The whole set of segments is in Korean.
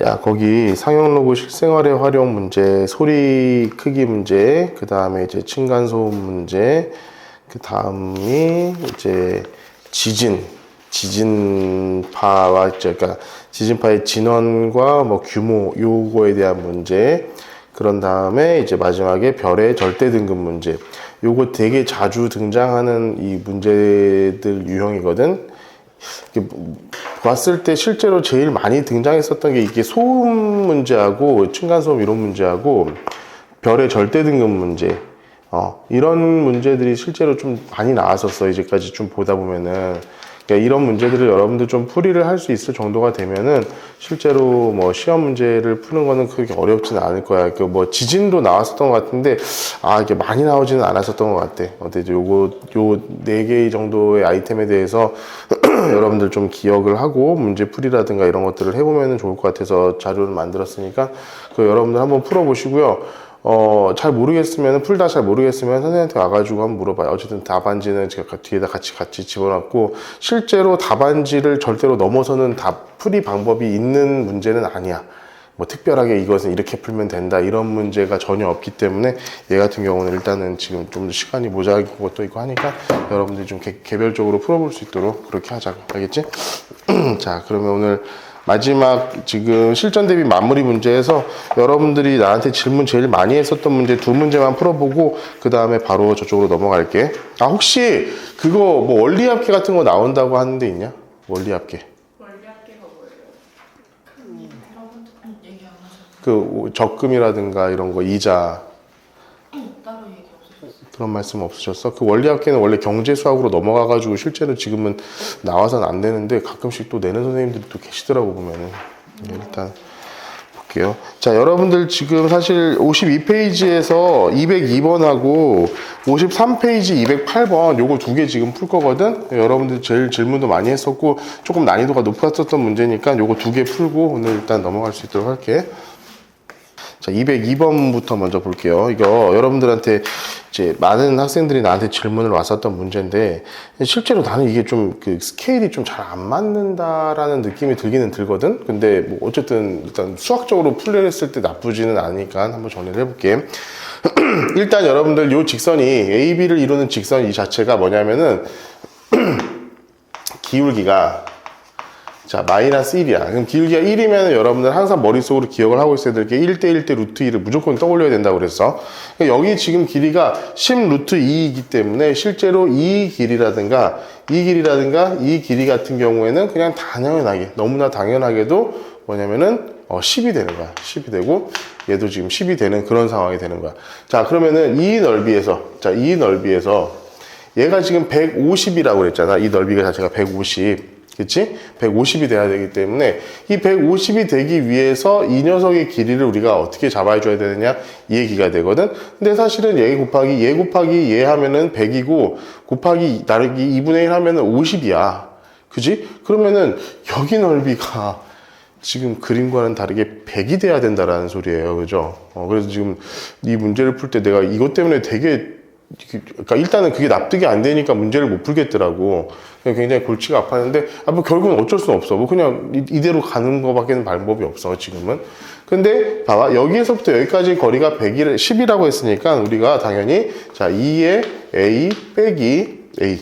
야, 거기 상용로그 실생활의 활용 문제, 소리 크기 문제, 그 다음에 이제 층간소음 문제, 그 다음이 이제 지진파와, 그러니까 지진파의 진원과 뭐 규모, 요거에 대한 문제, 그런 다음에 이제 마지막에 별의 절대 등급 문제. 요거 되게 자주 등장하는 이 문제들 유형이거든. 봤을 때 실제로 제일 많이 등장했었던 게 이게 소음 문제하고 층간소음 이론 문제하고 별의 절대 등급 문제, 이런 문제들이 실제로 좀 많이 나왔었어. 이제까지 좀 보다 보면은. 그러니까 이런 문제들을 여러분들 좀 풀이를 할 수 있을 정도가 되면은 실제로 뭐 시험 문제를 푸는 거는 그렇게 어렵지는 않을 거야. 그 뭐 지진도 나왔었던 것 같은데 이게 많이 나오지는 않았었던 것 같아. 어때? 요 네 개 정도의 아이템에 대해서 여러분들 좀 기억을 하고 문제 풀이라든가 이런 것들을 해보면 좋을 것 같아서 자료를 만들었으니까 그 여러분들 한번 풀어보시고요. 잘 모르겠으면, 풀다 잘 모르겠으면 선생님한테 와가지고 한번 물어봐요. 어쨌든 답안지는 제가 뒤에다 같이 집어넣고, 실제로 답안지를 절대로 넘어서는 풀이 방법이 있는 문제는 아니야. 뭐 특별하게 이것은 이렇게 풀면 된다 이런 문제가 전혀 없기 때문에 얘 같은 경우는 일단은 지금 좀 시간이 모자란 것도 있고 하니까 여러분들이 좀 개별적으로 풀어볼 수 있도록 그렇게 하자고. 알겠지? 자, 그러면 오늘 마지막 지금 실전 대비 마무리 문제에서 여러분들이 나한테 질문 제일 많이 했었던 문제 2문제만 풀어보고 그 다음에 바로 저쪽으로 넘어갈게. 혹시 그거 뭐 원리합계 같은 거 나온다고 하는 데 있냐? 원리합계. 원리합계가 뭐예요? 얘기 안 하셨어요. 그 적금이라든가 이런 거 이자 따로 얘기 없으셨어요. 그런 말씀 없으셨어? 그 원리합계는 원래 경제수학으로 넘어가가지고 실제로 지금은 나와서는 안 되는데 가끔씩 또 내는 선생님들이 또 계시더라고 보면은. 일단 볼게요. 자, 여러분들 지금 사실 52페이지에서 202번하고 53페이지 208번 요거 2개 지금 풀 거거든. 여러분들 제일 질문도 많이 했었고 조금 난이도가 높았었던 문제니까 요거 2개 풀고 오늘 일단 넘어갈 수 있도록 할게. 자, 202번부터 먼저 볼게요. 이거 여러분들한테 이제 많은 학생들이 나한테 질문을 왔었던 문제인데 실제로 나는 이게 좀 그 스케일이 좀 잘 안 맞는다라는 느낌이 들기는 들거든. 근데 뭐 어쨌든 일단 수학적으로 풀려했을 때 나쁘지는 않으니까 한번 정리를 해볼게. 일단 여러분들 요 직선이 AB를 이루는 직선 이 자체가 뭐냐면은 기울기가 자, 마이너스 1이야. 그럼 기울기가 1이면 여러분들 항상 머릿속으로 기억을 하고 있어야 될 게 1대1 대 루트 2를 무조건 떠올려야 된다고 그랬어. 그러니까 여기 지금 길이가 10 루트 2이기 때문에 실제로 이 길이라든가 이 길이 같은 경우에는 그냥 당연하게, 너무나 당연하게도 뭐냐면은 10이 되는 거야. 10이 되고 얘도 지금 10이 되는 그런 상황이 되는 거야. 자, 그러면은 이 넓이에서 얘가 지금 150이라고 그랬잖아. 이 넓이가 자체가 150. 그치? 150이 돼야 되기 때문에 이 150이 되기 위해서 이 녀석의 길이를 우리가 어떻게 잡아줘야 되느냐? 이 얘기가 되거든. 근데 사실은 얘 곱하기 얘 하면은 100이고 곱하기 나르기 2분의 1 하면은 50이야. 그지? 그러면은 여기 넓이가 지금 그림과는 다르게 100이 돼야 된다라는 소리예요. 그죠? 그래서 지금 이 문제를 풀 때 내가 이것 때문에 되게 그러니까 일단은 그게 납득이 안 되니까 문제를 못 풀겠더라고. 굉장히 골치가 아팠는데 뭐 결국은 어쩔 수 없어. 뭐 그냥 이대로 가는 거밖에는 방법이 없어 지금은. 근데 봐봐, 여기에서부터 여기까지 거리가 10이라고 했으니까 우리가 당연히 자 2의 a 빼기 a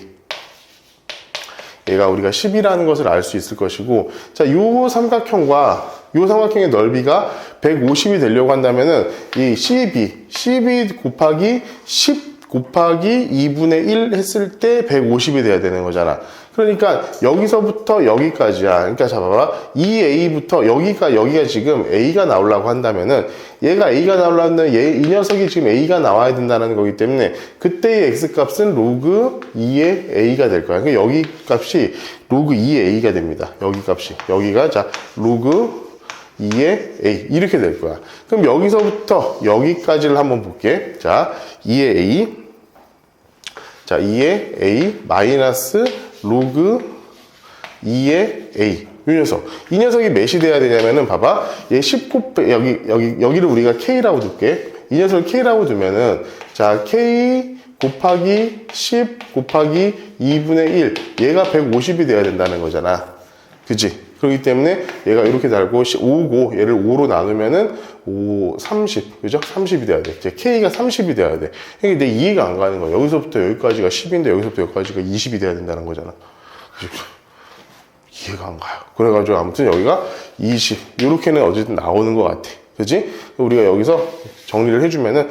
얘가 우리가 10이라는 것을 알 수 있을 것이고, 자, 요 삼각형의 넓이가 150이 되려고 한다면은 이 CB 곱하기 10 곱하기 2분의 1 했을 때 150이 돼야 되는 거잖아. 그러니까 여기서부터 여기까지야. 그러니까 잡아봐. 이 A부터 여기가 지금 A가 나오려고 한다면은 얘가 A가 나오려고 한다면 이 녀석이 지금 A가 나와야 된다는 거기 때문에 그때의 X값은 로그 2의 A가 될 거야. 그러니까 여기 값이 로그 2의 A가 됩니다. 여기 값이. 여기가 자 로그 2의 A 이렇게 될 거야. 그럼 여기서부터 여기까지를 한번 볼게. 자 2의 A 자 2의 A 마이너스 로그 2의 A 이 녀석이 몇이 돼야 되냐면은 봐봐 얘 10 여기를 우리가 K라고 둘게. 이 녀석을 K라고 두면은 자 K 곱하기 10 곱하기 2분의 1 얘가 150이 돼야 된다는 거잖아. 그치? 그렇기 때문에 얘가 이렇게 달고 5고 얘를 5로 나누면은 5, 30, 그죠? 30이 돼야 돼. 이제 K가 30이 돼야 돼. 이게 내 이해가 안 가는 거야. 여기서부터 여기까지가 10인데 여기서부터 여기까지가 20이 돼야 된다는 거잖아. 이해가 안 가요. 그래가지고 아무튼 여기가 20 이렇게는 어쨌든 나오는 것 같아. 그지? 우리가 여기서 정리를 해주면은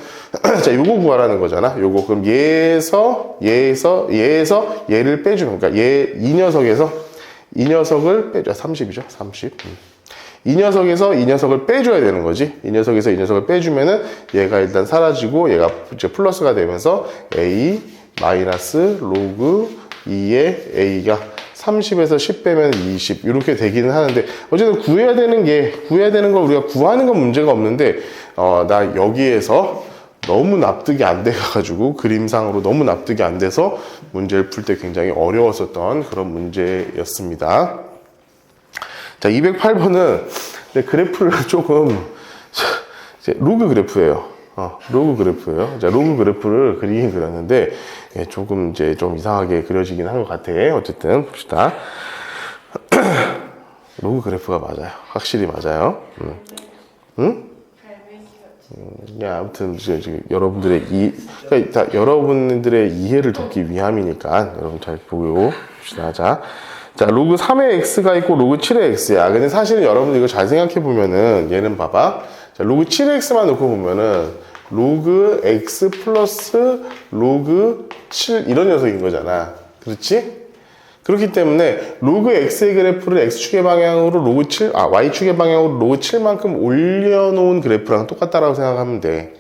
자 요거 구하라는 거잖아. 요거 그럼 얘에서 얘를 빼주면 그러니까 이 녀석을 빼줘. 30이죠. 30. 이 녀석을 빼줘야 되는 거지. 이 녀석을 빼주면은 얘가 일단 사라지고 얘가 이제 플러스가 되면서 a 마이너스 로그 2의 a가 30에서 10 빼면 20 이렇게 되기는 하는데 어쨌든 구해야 되는 걸 우리가 구하는 건 문제가 없는데 나 여기에서 너무 납득이 안 돼가지고 그림상으로 너무 납득이 안 돼서 문제를 풀 때 굉장히 어려웠었던 그런 문제였습니다. 자 208번은 그래프를 조금 로그 그래프예요. 로그 그래프예요. 자, 로그 그래프를 그리긴 그렸는데, 예, 조금 이제 좀 이상하게 그려지긴 한 것 같아. 어쨌든, 봅시다. 로그 그래프가 맞아요. 확실히 맞아요. 응? 야, 아무튼, 이제 여러분들의 그러니까 여러분들의 이해를 돕기 위함이니까, 여러분 잘 보고 봅시다. 자, 로그 3의 x가 있고, 로그 7의 x야. 근데 사실은 여러분들 이거 잘 생각해보면은, 얘는 봐봐. 자, 로그 7x만 놓고 보면은 로그 x 플러스 로그 7 이런 녀석인 거잖아. 그렇지? 그렇기 때문에 로그 x의 그래프를 x축의 방향으로 로그 7, y축의 방향으로 로그 7만큼 올려놓은 그래프랑 똑같다라고 생각하면 돼.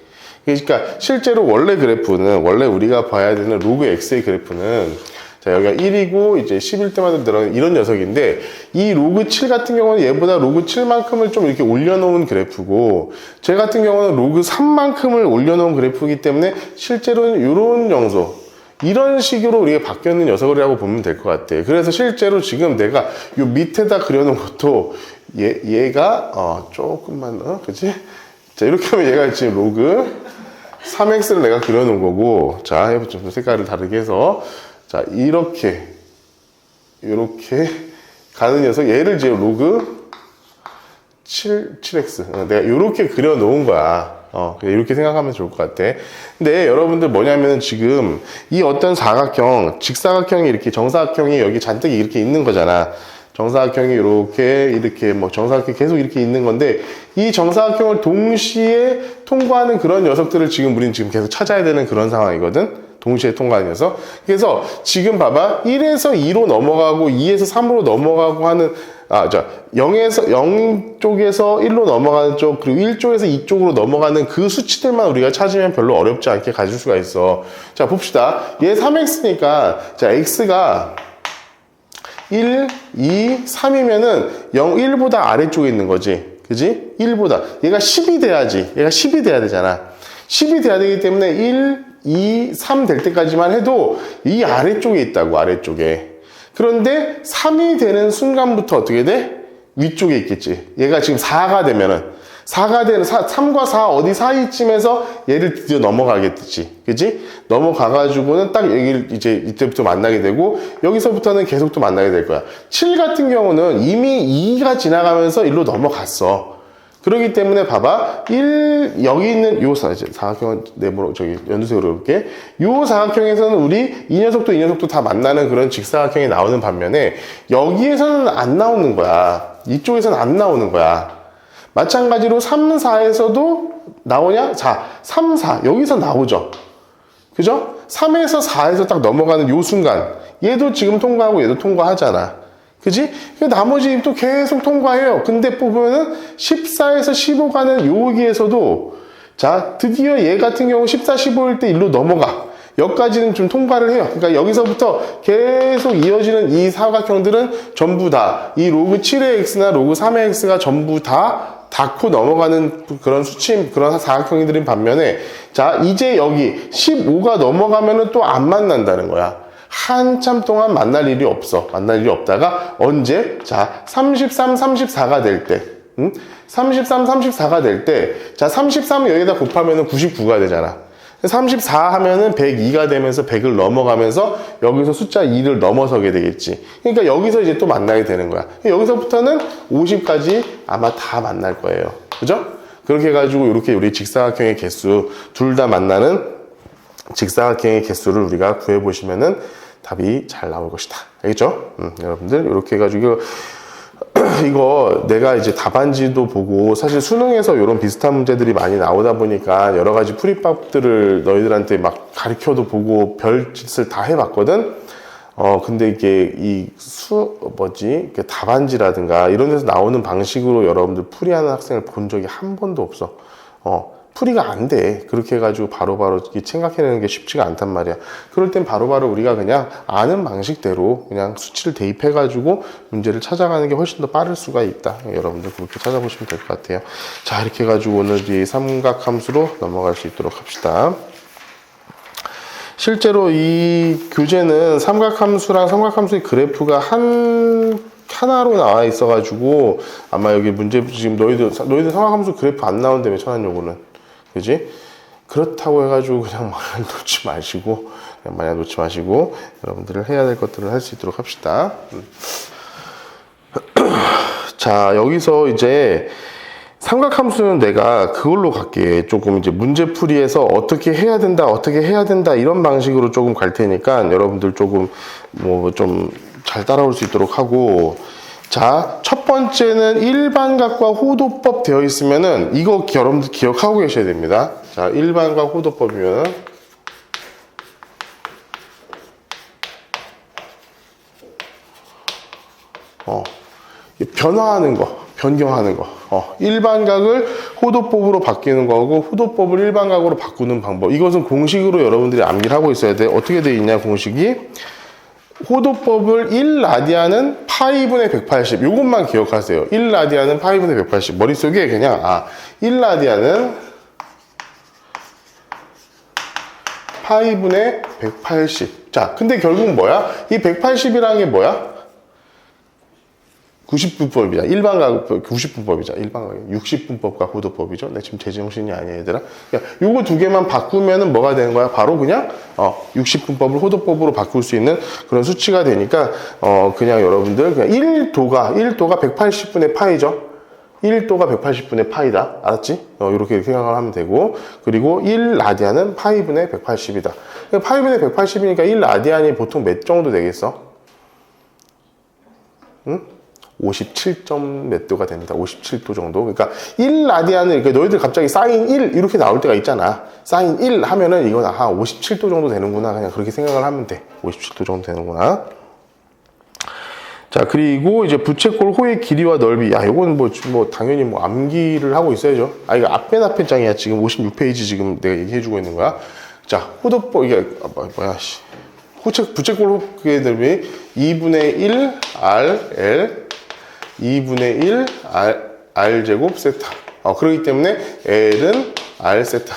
그러니까 실제로 원래 우리가 봐야 되는 로그 x의 그래프는 자, 여기가 1이고, 이제 10일 때마다 늘어나는 이런 녀석인데, 이 로그 7 같은 경우는 얘보다 로그 7만큼을 좀 이렇게 올려놓은 그래프고, 쟤 같은 경우는 로그 3만큼을 올려놓은 그래프이기 때문에, 실제로는 이런 정도, 이런 식으로 우리가 바뀌었는 녀석이라고 보면 될 것 같아. 그래서 실제로 지금 내가 요 밑에다 그려놓은 것도, 얘가, 조금만, 그치? 자, 이렇게 하면 얘가 지금 로그 3x를 내가 그려놓은 거고, 자, 좀 색깔을 다르게 해서, 자, 이렇게 가는 녀석, 얘를 이제 로그 7x. 내가 이렇게 그려 놓은 거야. 이렇게 생각하면 좋을 것 같아. 근데 여러분들 뭐냐면은 지금 이 어떤 사각형, 직사각형이 이렇게 정사각형이 여기 잔뜩 이렇게 있는 거잖아. 정사각형이 이렇게 뭐 정사각형이 계속 이렇게 있는 건데 이 정사각형을 동시에 통과하는 그런 녀석들을 우리는 지금 계속 찾아야 되는 그런 상황이거든. 동시에 통과하는 녀석. 그래서 지금 봐봐. 1에서 2로 넘어가고 2에서 3으로 넘어가고 하는 0 쪽에서 1로 넘어가는 쪽 그리고 1쪽에서 2쪽으로 넘어가는 그 수치들만 우리가 찾으면 별로 어렵지 않게 가질 수가 있어. 자, 봅시다. 얘 3x니까 자, x가 1, 2, 3이면은 0, 1보다 아래쪽에 있는 거지. 그지? 1보다. 얘가 10이 돼야지. 얘가 10이 돼야 되잖아. 10이 돼야 되기 때문에 1, 2, 3 될 때까지만 해도 이 아래쪽에 있다고, 아래쪽에. 그런데 3이 되는 순간부터 어떻게 돼? 위쪽에 있겠지. 얘가 지금 4가 되면은, 3과 4 어디 사이쯤에서 얘를 드디어 넘어가겠지. 그치? 넘어가가지고는 딱 여기를 이제 이때부터 만나게 되고, 여기서부터는 계속 또 만나게 될 거야. 7 같은 경우는 이미 2가 지나가면서 1로 넘어갔어. 그렇기 때문에 봐봐. 여기 있는 요 사각형은 네모로 연두색으로 이렇게. 요 사각형에서는 우리 이 녀석도 다 만나는 그런 직사각형이 나오는 반면에 여기에서는 안 나오는 거야. 이쪽에서는 안 나오는 거야. 마찬가지로 3, 4에서도 나오냐? 자, 3, 4 여기서 나오죠. 그죠? 3에서 4에서 딱 넘어가는 요 순간 얘도 지금 통과하고 얘도 통과하잖아. 그지? 나머지 또 계속 통과해요. 근데 보면은 14에서 15 가는 여기에서도 자, 드디어 얘 같은 경우 14, 15일 때 일로 넘어가. 여기까지는 좀 통과를 해요. 그러니까 여기서부터 계속 이어지는 이 사각형들은 전부 다 이 로그 7의 x나 로그 3의 x가 전부 다 닿고 넘어가는 그런 그런 사각형들인 반면에 자, 이제 여기 15가 넘어가면은 또 안 만난다는 거야. 한참 동안 만날 일이 없어. 만날 일이 없다가 언제? 자, 33, 34가 될 때. 33, 34가 될 때. 자, 33을 여기다 곱하면 99가 되잖아. 34 하면은 102가 되면서 100을 넘어가면서 여기서 숫자 2를 넘어서게 되겠지. 그러니까 여기서 이제 또 만나게 되는 거야. 여기서부터는 50까지 아마 다 만날 거예요. 그죠? 그렇게 해가지고 이렇게 우리 직사각형의 개수, 둘 다 만나는 직사각형의 개수를 우리가 구해보시면은 답이 잘 나올 것이다. 알겠죠? 여러분들, 이렇게 해가지고 이거 내가 이제 답안지도 보고 사실 수능에서 이런 비슷한 문제들이 많이 나오다 보니까 여러 가지 풀이법들을 너희들한테 막 가르쳐도 보고 별짓을 다 해봤거든. 근데 이게 이게 답안지라든가 이런 데서 나오는 방식으로 여러분들 풀이하는 학생을 본 적이 한 번도 없어. 풀이가 안 돼. 그렇게 해가지고 바로바로 생각해내는 게 쉽지가 않단 말이야. 그럴 땐 바로바로 우리가 그냥 아는 방식대로 그냥 수치를 대입해가지고 문제를 찾아가는 게 훨씬 더 빠를 수가 있다. 여러분들 그렇게 찾아보시면 될 것 같아요. 자, 이렇게 해가지고 오늘 이 삼각함수로 넘어갈 수 있도록 합시다. 실제로 이 교재는 삼각함수랑 삼각함수의 그래프가 하나로 나와 있어가지고 아마 여기 문제 지금 너희들 삼각함수 그래프 안 나온다며 천안여고는. 그지? 그렇다고 해가지고 그냥 마냥 놓지 마시고 여러분들을 해야 될 것들을 할 수 있도록 합시다. 자, 여기서 이제 삼각함수는 내가 그걸로 갈게. 조금 이제 문제풀이에서 어떻게 해야 된다 이런 방식으로 조금 갈 테니까 여러분들 조금 좀 잘 따라올 수 있도록 하고. 자, 첫 번째는 일반각과 호도법 되어 있으면은 이거 여러분들 기억하고 계셔야 됩니다. 자, 일반각 호도법이면은 변경하는 거. 일반각을 호도법으로 바뀌는 거하고 호도법을 일반각으로 바꾸는 방법. 이것은 공식으로 여러분들이 암기를 하고 있어야 돼. 어떻게 되어 있냐, 공식이. 호도법을 1라디안은 파이분의 180. 요것만 기억하세요. 1라디안은 파이분의 180. 머릿속에 그냥 1라디안은 파이분의 180. 자, 근데 결국 뭐야? 이 180이라는 게 뭐야? 90분법이야. 일반각 90분법이죠. 일반각 60분법과 호도법이죠. 내 지금 제정신이 아니야, 얘들아. 요거 두 개만 바꾸면은 뭐가 되는 거야? 바로 그냥 60분법을 호도법으로 바꿀 수 있는 그런 수치가 되니까 그냥 여러분들 그냥 1도가 180분의 파이죠. 1도가 180분의 파이다. 알았지? 이렇게 생각을 하면 되고, 그리고 1라디안은 파이분의 180이다. 파이분의 180이니까 1라디안이 보통 몇 정도 되겠어? 응? 57점 몇 도가 됩니다. 57도 정도. 그러니까 1라디안을, 그러니까 너희들 갑자기 사인 1 이렇게 나올 때가 있잖아. 사인 1 하면은 이건 57도 정도 되는구나. 그냥 그렇게 생각을 하면 돼. 57도 정도 되는구나. 자, 그리고 이제 부채꼴 호의 길이와 넓이. 야, 요건 당연히 암기를 하고 있어야죠. 이거 앞에 장이야. 지금 56페이지 지금 내가 얘기해주고 있는 거야. 자, 호도법, 이게, 부채꼴 호의 넓이 2분의 1 RL 2분의 1 R제곱 세타. 그렇기 때문에 L은 R 세타.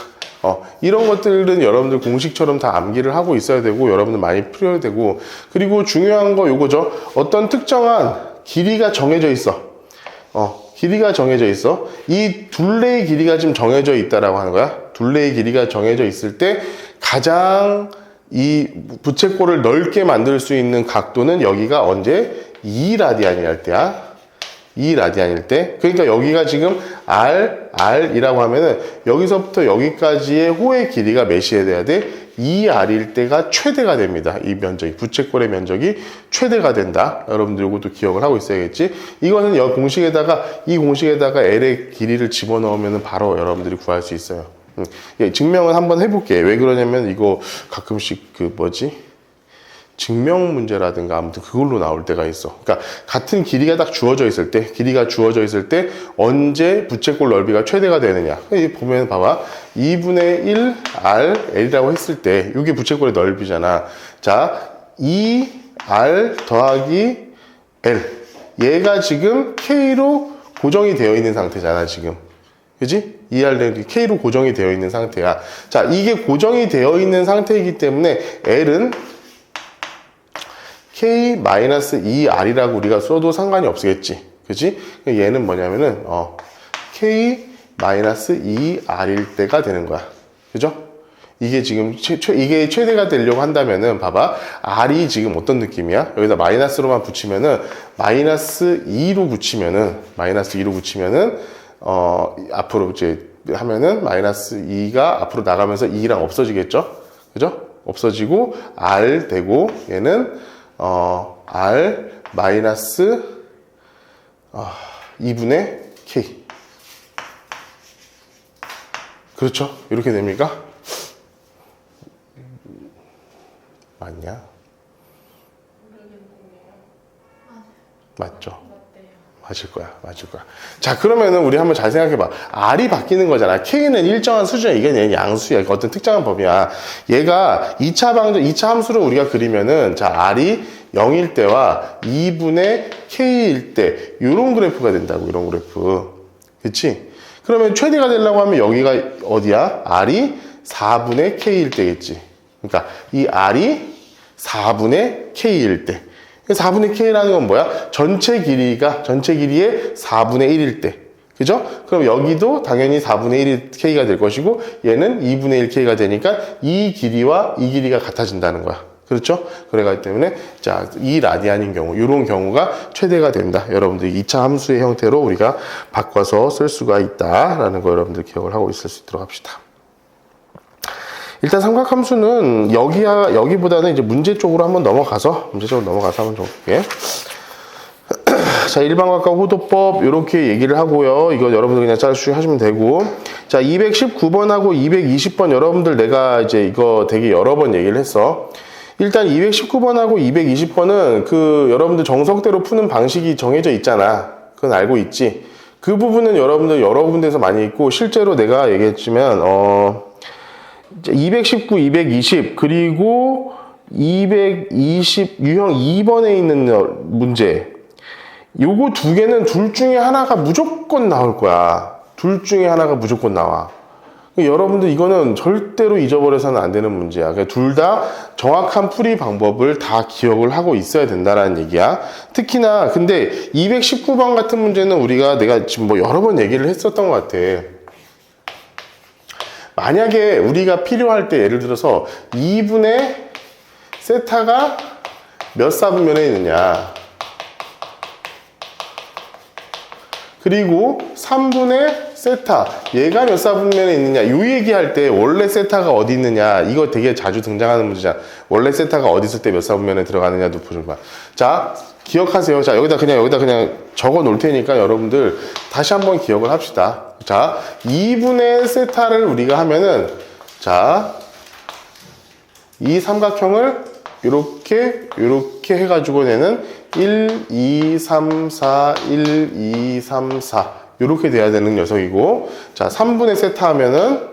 이런 것들은 여러분들 공식처럼 다 암기를 하고 있어야 되고, 여러분들 많이 풀어야 되고, 그리고 중요한 거 요거죠. 어떤 특정한 길이가 정해져 있어. 길이가 정해져 있어. 이 둘레의 길이가 지금 정해져 있다라고 하는 거야. 둘레의 길이가 정해져 있을 때 가장 이 부채꼴을 넓게 만들 수 있는 각도는 여기가 언제? 2라디안이 할 때야. 2라디안일 때. 그러니까 여기가 지금 R이라고 하면은 여기서부터 여기까지의 호의 길이가 몇이어야 돼야 돼? 2R일 때가 최대가 됩니다. 이 면적이, 부채꼴의 면적이 최대가 된다. 여러분들 이것도 기억을 하고 있어야겠지. 이거는 이 공식에다가 L의 길이를 집어넣으면 바로 여러분들이 구할 수 있어요. 증명은 한번 해볼게. 왜 그러냐면 이거 가끔씩 증명 문제라든가 아무튼 그걸로 나올 때가 있어. 그러니까 같은 길이가 딱 주어져 있을 때 언제 부채꼴 넓이가 최대가 되느냐. 보면 봐봐. 2분의 1 RL이라고 했을 때 이게 부채꼴의 넓이잖아. 자, 2R 더하기 L. 얘가 지금 K로 고정이 되어 있는 상태잖아, 지금. 그지? 2R K로 고정이 되어 있는 상태야. 자, 이게 고정이 되어 있는 상태이기 때문에 L은 K-2R이라고 우리가 써도 상관이 없겠지. 그치? 얘는 뭐냐면은, K-2R일 때가 되는 거야. 그죠? 이게 지금 이게 최대가 되려고 한다면은 봐봐. R이 지금 어떤 느낌이야? 여기다 마이너스로만 붙이면은 마이너스 2로 붙이면은 앞으로 이제 하면은 마이너스 2가 앞으로 나가면서 2랑 없어지겠죠? 그죠? 없어지고 R 되고 얘는 R 마이너스 2분의 K. 그렇죠? 이렇게 됩니까? 맞냐? 맞죠? 맞을 거야. 자, 그러면은 우리 한번 잘 생각해봐. R이 바뀌는 거잖아. K는 일정한 수준이야. 이게 양수야. 어떤 특정한 법이야. 얘가 2차 함수를 우리가 그리면은, 자, R이 0일 때와 2분의 K일 때, 요런 그래프가 된다고, 이런 그래프. 그치? 그러면 최대가 되려고 하면 여기가 어디야? R이 4분의 K일 때겠지. 그러니까 이 R이 4분의 K일 때. 4분의 K라는 건 뭐야? 전체 길이의 4분의 1일 때. 그죠? 그럼 여기도 당연히 4분의 1 K가 될 것이고, 얘는 2분의 1 K가 되니까 이 길이와 이 길이가 같아진다는 거야. 그렇죠? 그래가지고 때문에, 자, 이 라디안인 경우, 이런 경우가 최대가 된다. 여러분들 2차 함수의 형태로 우리가 바꿔서 쓸 수가 있다라는 거 여러분들 기억을 하고 있을 수 있도록 합시다. 일단 삼각함수는 여기보다는 이제 문제 쪽으로 한번 넘어가서 한번 좀 볼게요. 자, 일반각과 호도법 이렇게 얘기를 하고요. 이거 여러분들 그냥 짜르쉬 하시면 되고. 자, 219번하고 220번 여러분들 내가 이제 이거 되게 여러 번 얘기를 했어. 일단 219번하고 220번은 그 여러분들 정석대로 푸는 방식이 정해져 있잖아. 그건 알고 있지. 그 부분은 여러분들 여러 군데서 많이 있고, 실제로 내가 얘기했지만 219, 220 그리고 220 유형 2번에 있는 문제, 요거 두 개는 둘 중에 하나가 무조건 나올 거야. 둘 중에 하나가 무조건 나와. 여러분들 이거는 절대로 잊어버려서는 안 되는 문제야. 둘 다 정확한 풀이 방법을 다 기억을 하고 있어야 된다라는 얘기야. 특히나 근데 219번 같은 문제는 내가 지금 뭐 여러 번 얘기를 했었던 것 같아. 만약에 우리가 필요할 때 예를 들어서 2분의 세타가 몇 사분면에 있느냐, 그리고 3분의 세타 얘가 몇 사분면에 있느냐, 이 얘기할 때 원래 세타가 어디 있느냐, 이거 되게 자주 등장하는 문제잖아. 원래 세타가 어디 있을 때 몇 사분면에 들어가느냐도 보는 거야. 자, 기억하세요. 자, 여기다 그냥 적어 놓을 테니까 여러분들 다시 한번 기억을 합시다. 자, 2분의 세타를 우리가 하면은, 자, 이 삼각형을 이렇게 해가지고 내는 1, 2, 3, 4, 1, 2, 3, 4 이렇게 돼야 되는 녀석이고, 자, 3분의 세타 하면은,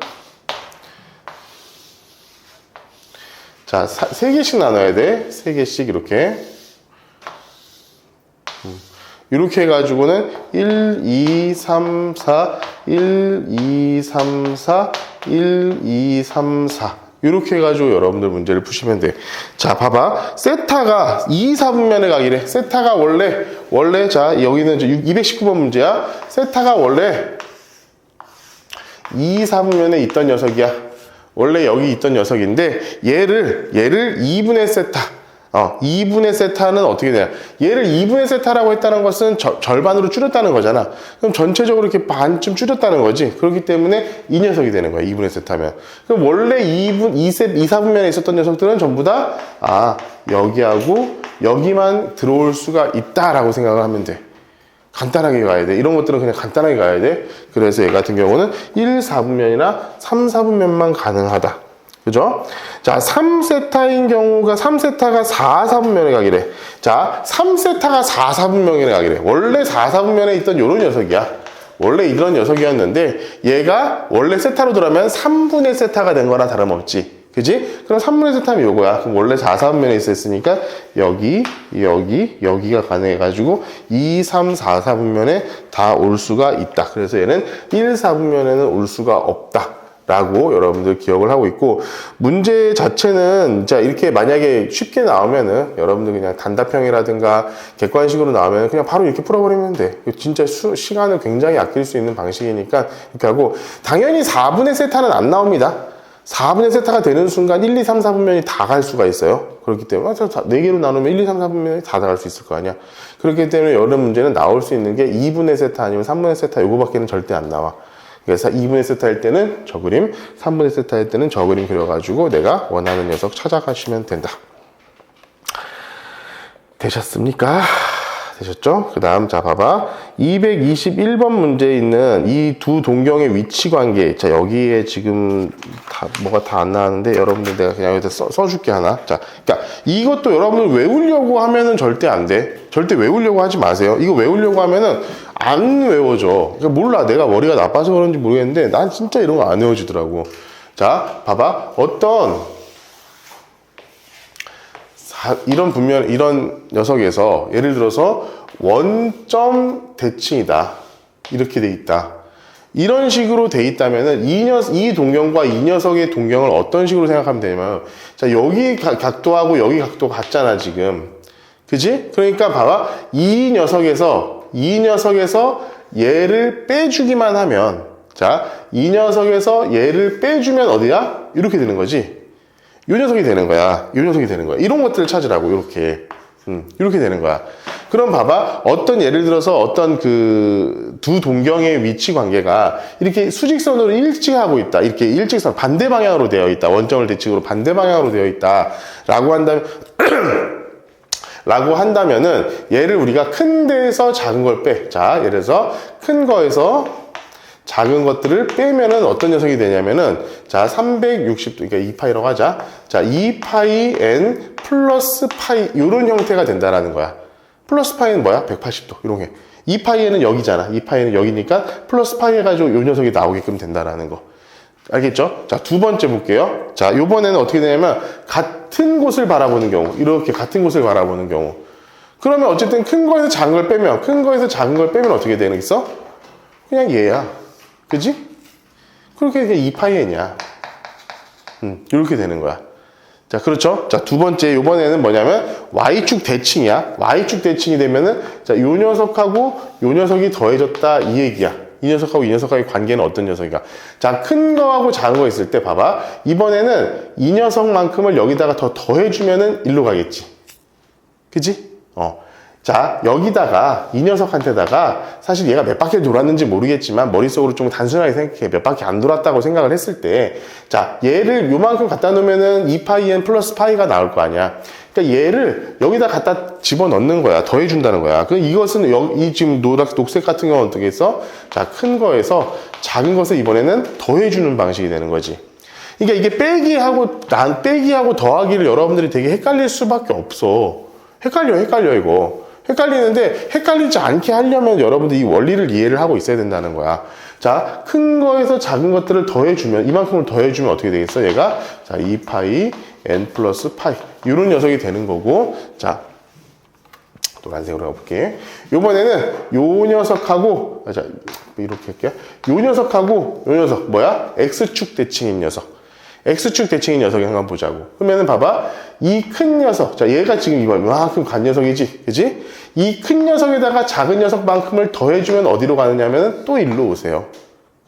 자, 3개씩 나눠야 돼. 3개씩 이렇게. 이렇게 해가지고는 1, 2, 3, 4, 1, 2, 3, 4, 1, 2, 3, 4 이렇게 해가지고 여러분들 문제를 푸시면 돼. 자, 봐봐. 세타가 2, 4분면에 가기래. 세타가 원래 자, 여기는 219번 문제야. 세타가 원래 2, 4분면에 있던 녀석이야. 원래 여기 있던 녀석인데 얘를 2분의 세타, 2분의 세타는 어떻게 되냐? 얘를 2분의 세타라고 했다는 것은 절반으로 줄였다는 거잖아. 그럼 전체적으로 이렇게 반쯤 줄였다는 거지. 그렇기 때문에 이 녀석이 되는 거야. 2분의 세타면. 그럼 원래 2, 4분면에 있었던 녀석들은 전부 다, 여기하고 여기만 들어올 수가 있다라고 생각을 하면 돼. 간단하게 가야 돼. 이런 것들은 그냥 간단하게 가야 돼. 그래서 얘 같은 경우는 1, 4분면이나 3, 4분면만 가능하다. 그죠? 자, 3세타인 경우가 3세타가 4, 4분면에 가기래. 자, 3세타가 4, 4분면에 가기래. 원래 4, 4분면에 있던 요런 녀석이야. 원래 이런 녀석이었는데 얘가 원래 세타로 들어가면 3분의 세타가 된 거나 다름없지. 그지? 그럼 3분의 세타면 요거야. 그럼 원래 4, 4분면에 있었으니까 여기가 가능해가지고 2, 3, 4, 4분면에 다 올 수가 있다. 그래서 얘는 1, 4분면에는 올 수가 없다. 라고 여러분들 기억을 하고 있고, 문제 자체는 자 이렇게 만약에 쉽게 나오면은 여러분들 그냥 단답형이라든가 객관식으로 나오면 그냥 바로 이렇게 풀어버리면 돼. 진짜 시간을 굉장히 아낄 수 있는 방식이니까 이렇게 하고, 당연히 4분의 세타는 안 나옵니다. 4분의 세타가 되는 순간 1, 2, 3, 4분면이 다 갈 수가 있어요. 그렇기 때문에 4개로 나누면 1, 2, 3, 4분면이 다 갈 수 있을 거 아니야. 그렇기 때문에 여러 문제는 나올 수 있는 게 2분의 세타 아니면 3분의 세타 요거밖에는 절대 안 나와. 그래서 2분의 세타 할 때는 저 그림, 3분의 세타 할 때는 저 그림 그려가지고 내가 원하는 녀석 찾아가시면 된다. 되셨습니까? 되셨죠? 그 다음, 자, 봐봐. 221번 문제에 있는 이 두 동경의 위치 관계. 자, 여기에 지금 뭐가 다 안 나왔는데, 여러분들 내가 그냥 여기다 써줄게, 하나. 자, 그러니까 이것도 여러분들 외우려고 하면은 절대 안 돼. 절대 외우려고 하지 마세요. 이거 외우려고 하면은 안 외워져. 그러니까 몰라. 내가 머리가 나빠서 그런지 모르겠는데, 난 진짜 이런 거 안 외워지더라고. 자, 봐봐. 이런 녀석에서 예를 들어서 원점 대칭이다. 이렇게 돼 있다. 이런 식으로 돼 있다면은 이 동경과 이 녀석의 동경을 어떤 식으로 생각하면 되냐면, 자, 여기 각도하고 여기 각도 같잖아, 지금. 그지? 그러니까 봐봐. 이 녀석에서 얘를 빼주기만 하면, 자, 이 녀석에서 얘를 빼주면 어디야? 이렇게 되는 거지. 요 녀석이 되는 거야. 요 녀석이 되는 거야. 이런 것들을 찾으라고, 이렇게. 이렇게 되는 거야. 그럼 봐봐. 예를 들어서 어떤 두 동경의 위치 관계가 이렇게 수직선으로 일치하고 있다. 이렇게 일직선, 반대 방향으로 되어 있다. 원점을 대칭으로 반대 방향으로 되어 있다. 라고 한다면은 얘를 우리가 큰 데에서 작은 걸 빼. 자, 예를 들어서 큰 거에서 작은 것들을 빼면은 어떤 녀석이 되냐면은, 자, 360도, 그러니까 2파이라고 하자. 자, 2파이 n 플러스 파이, 요런 형태가 된다라는 거야. 플러스 파이는 뭐야? 180도. 이런 게. 2파이에는 여기잖아. 2파이는 여기니까 플러스 파이 해가지고 요 녀석이 나오게끔 된다라는 거. 알겠죠? 자, 두 번째 볼게요. 자, 요번에는 어떻게 되냐면, 같은 곳을 바라보는 경우. 이렇게 같은 곳을 바라보는 경우. 그러면 어쨌든 큰 거에서 작은 걸 빼면 어떻게 되겠어? 그냥 얘야. 그지? 그렇게 그냥 2파이n이야. 이렇게 되는 거야. 자, 그렇죠? 자, 두 번째, 요번에는 뭐냐면, Y축 대칭이야. Y축 대칭이 되면은, 자, 요 녀석하고 요 녀석이 더해졌다, 이 얘기야. 이 녀석하고 이 녀석과의 관계는 어떤 녀석이야? 자, 큰 거하고 작은 거 있을 때 봐봐. 이번에는 이 녀석만큼을 여기다가 더 더해주면은 일로 가겠지. 그지? 자, 여기다가 이 녀석한테다가 사실 얘가 몇 바퀴 돌았는지 모르겠지만 머릿속으로 좀 단순하게 생각해. 몇 바퀴 안 돌았다고 생각을 했을 때, 자, 얘를 요만큼 갖다 놓으면은 2파이n 플러스 파이가 나올 거 아니야. 그러니까 얘를 여기다 갖다 집어넣는 거야. 더해준다는 거야. 이것은 이 지금 녹색 같은 경우는 어떻게 했어? 자, 큰 거에서 작은 것을 이번에는 더해주는 방식이 되는 거지. 그러니까 이게 빼기하고 더하기를 여러분들이 되게 헷갈릴 수밖에 없어. 헷갈려, 이거. 헷갈리는데 헷갈리지 않게 하려면 여러분들 이 원리를 이해를 하고 있어야 된다는 거야. 자, 큰 거에서 작은 것들을 더해주면, 이만큼을 더해주면 어떻게 되겠어? 얘가, 자, 2파이 n 플러스 파이. 이런 녀석이 되는 거고, 자, 노란색으로 가볼게. 요번에는 요 녀석하고, 자, 이렇게 할게요. 요 녀석하고, 요 녀석, 뭐야? X축 대칭인 녀석. X축 대칭인 녀석이 한번 보자고. 그러면은 봐봐. 이 큰 녀석. 자, 얘가 지금 이만큼 간 녀석이지. 그지? 이 큰 녀석에다가 작은 녀석만큼을 더해주면 어디로 가느냐면은 또 일로 오세요.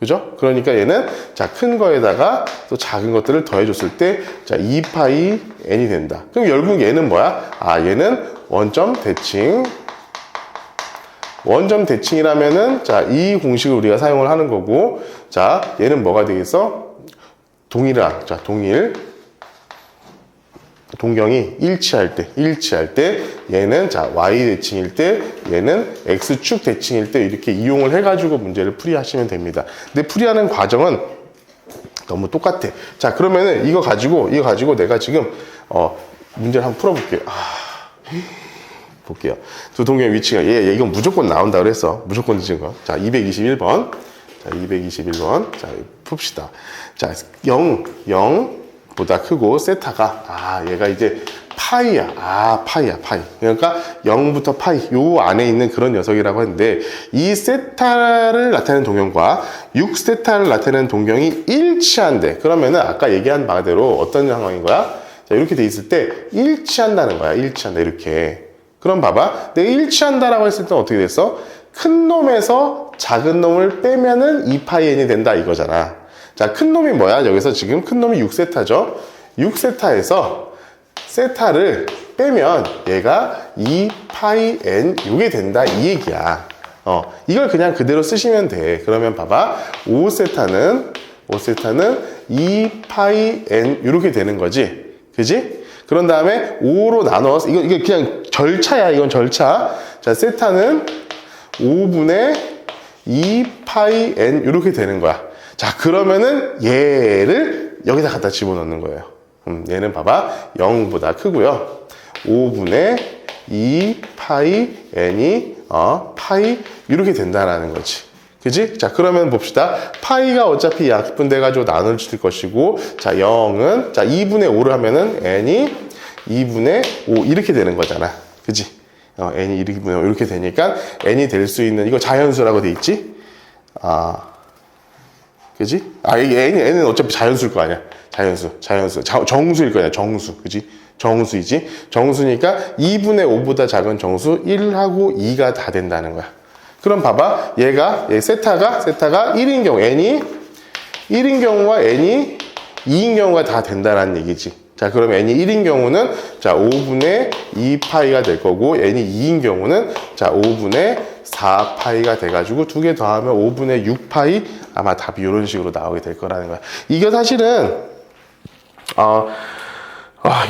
그죠? 그러니까 얘는, 자, 큰 거에다가 또 작은 것들을 더해줬을 때, 자, 2파이 n이 된다. 그럼 결국 얘는 뭐야? 아, 얘는 원점 대칭. 원점 대칭이라면은, 자, 이 공식을 우리가 사용을 하는 거고, 자, 얘는 뭐가 되겠어? 자, 동경이 일치할 때, 얘는, 자, Y 대칭일 때, 얘는 X축 대칭일 때, 이렇게 이용을 해가지고 문제를 풀이하시면 됩니다. 근데 풀이하는 과정은 너무 똑같아. 자, 그러면은 이거 가지고 내가 지금, 문제를 한번 풀어볼게요. 볼게요. 두 동경의 위치가, 이건 무조건 나온다 그랬어. 무조건 늦은 거. 자, 221번. 자, 221번. 자, 풉시다. 자, 0보다 크고, 세타가, 얘가 이제 파이야. 파이야. 그러니까 0부터 파이, 요 안에 있는 그런 녀석이라고 하는데, 이 세타를 나타내는 동경과 6세타를 나타내는 동경이 일치한대. 그러면은 아까 얘기한 바대로 어떤 상황인 거야? 자, 이렇게 돼 있을 때, 일치한다는 거야. 일치한다. 이렇게. 그럼 봐봐. 내가 일치한다라고 했을 때 어떻게 됐어? 큰 놈에서 작은 놈을 빼면은 2파이 n이 된다 이거잖아. 자, 큰 놈이 뭐야? 여기서 지금 큰 놈이 6세타죠? 6세타에서 세타를 빼면 얘가 2파이 n 요게 된다 이 얘기야. 이걸 그냥 그대로 쓰시면 돼. 그러면 봐봐. 5세타는 2파이 n 이렇게 되는 거지. 그지? 그런 다음에 5로 나눠서 이게 그냥 절차야. 이건 절차. 자, 세타는 5분의 2파이 n 이렇게 되는 거야. 자, 그러면은 얘를 여기다 갖다 집어넣는 거예요. 얘는 봐봐. 0보다 크고요. 5분의 2파이 n이 파이 이렇게 된다라는 거지. 그지? 자, 그러면 봅시다. 파이가 어차피 약분돼가지고 나눠질 것이고, 자, 0은, 자, 2분의 5를 하면은 n이 2분의 5 이렇게 되는 거잖아. 그지? n이 2분의 5 이렇게 되니까 n이 될 수 있는, 이거 자연수라고 돼 있지? 그지? 이게 n은 어차피 자연수일 거 아니야. 정수일 거 아니야. 정수. 그지? 정수이지? 정수니까 2분의 5보다 작은 정수 1하고 2가 다 된다는 거야. 그럼 봐봐. 얘 세타가 1인 경우, n이 1인 경우와 n이 2인 경우가 다 된다는 얘기지. 자, 그럼 n이 1인 경우는, 자, 5분의 2파이가 될 거고, n이 2인 경우는, 자, 5분의 4파이가 돼가지고, 두 개 더하면 5분의 6파이, 아마 답이 이런 식으로 나오게 될 거라는 거야. 이게 사실은,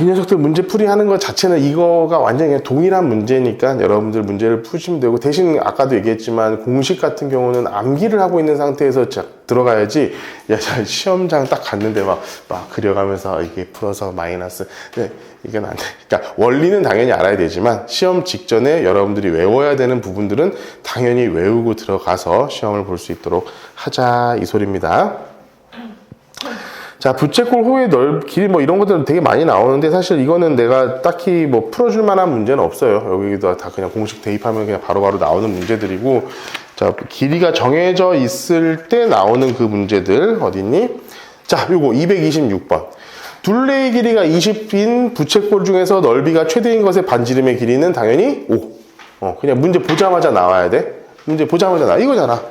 이 녀석들 문제풀이 하는 것 자체는 이거가 완전히 그냥 동일한 문제니까 여러분들 문제를 푸시면 되고, 대신 아까도 얘기했지만 공식 같은 경우는 암기를 하고 있는 상태에서 들어가야지. 야, 시험장 딱 갔는데 막 그려가면서 이게 풀어서 마이너스. 네, 이건 안 돼. 그러니까 원리는 당연히 알아야 되지만 시험 직전에 여러분들이 외워야 되는 부분들은 당연히 외우고 들어가서 시험을 볼 수 있도록 하자 이 소리입니다. 자, 부채꼴 호의 길이 이런 것들은 되게 많이 나오는데 사실 이거는 내가 딱히 풀어줄 만한 문제는 없어요. 여기도 다 그냥 공식 대입하면 그냥 바로바로 나오는 문제들이고, 자, 길이가 정해져 있을 때 나오는 그 문제들 어딨니? 자, 요거 226번. 둘레의 길이가 20인 부채꼴 중에서 넓이가 최대인 것의 반지름의 길이는 당연히 5. 그냥 문제 보자마자 나와야 돼. 문제 보자마자 나와. 이거잖아.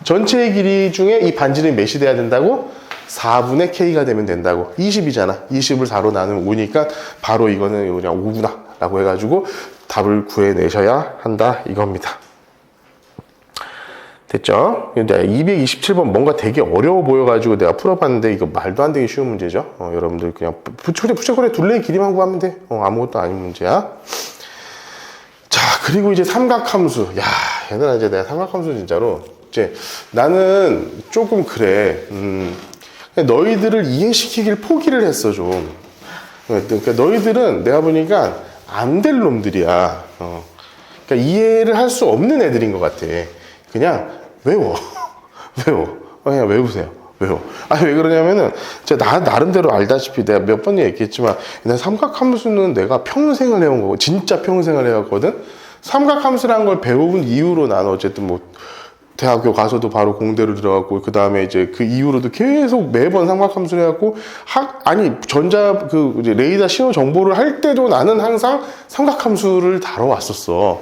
전체의 길이 중에 이 반지름이 몇이 돼야 된다고? 4분의 K가 되면 된다고. 20이잖아. 20을 4로 나누면 5니까 바로 이거는 그냥 5구나 라고 해가지고 답을 구해내셔야 한다 이겁니다. 됐죠? 근데 227번 뭔가 되게 어려워 보여가지고 내가 풀어봤는데 이거 말도 안 되게 쉬운 문제죠. 여러분들 그냥 부채꼴의 둘레의 길이만 구하면 돼. 아무것도 아닌 문제야. 자, 그리고 이제 삼각함수. 야, 얘들아, 이제 내가 삼각함수 진짜로 이제 나는 조금 그래. 너희들을 이해시키길 포기를 했어 좀. 그러니까 너희들은 내가 보니까 안 될 놈들이야. 그러니까 이해를 할 수 없는 애들인 것 같아. 그냥 외워. 그냥 외우세요. 외워. 왜 그러냐면은 나 나름대로 알다시피 내가 몇 번 얘기했지만 삼각함수는 내가 평생을 해온 거고 진짜 평생을 해왔거든. 삼각함수라는 걸 배운 이후로 나는 어쨌든 대학교 가서도 바로 공대로 들어갔고, 그 다음에 이제 그 이후로도 계속 매번 삼각함수를 해갖고, 이제 레이더 신호 정보를 할 때도 나는 항상 삼각함수를 다뤄왔었어.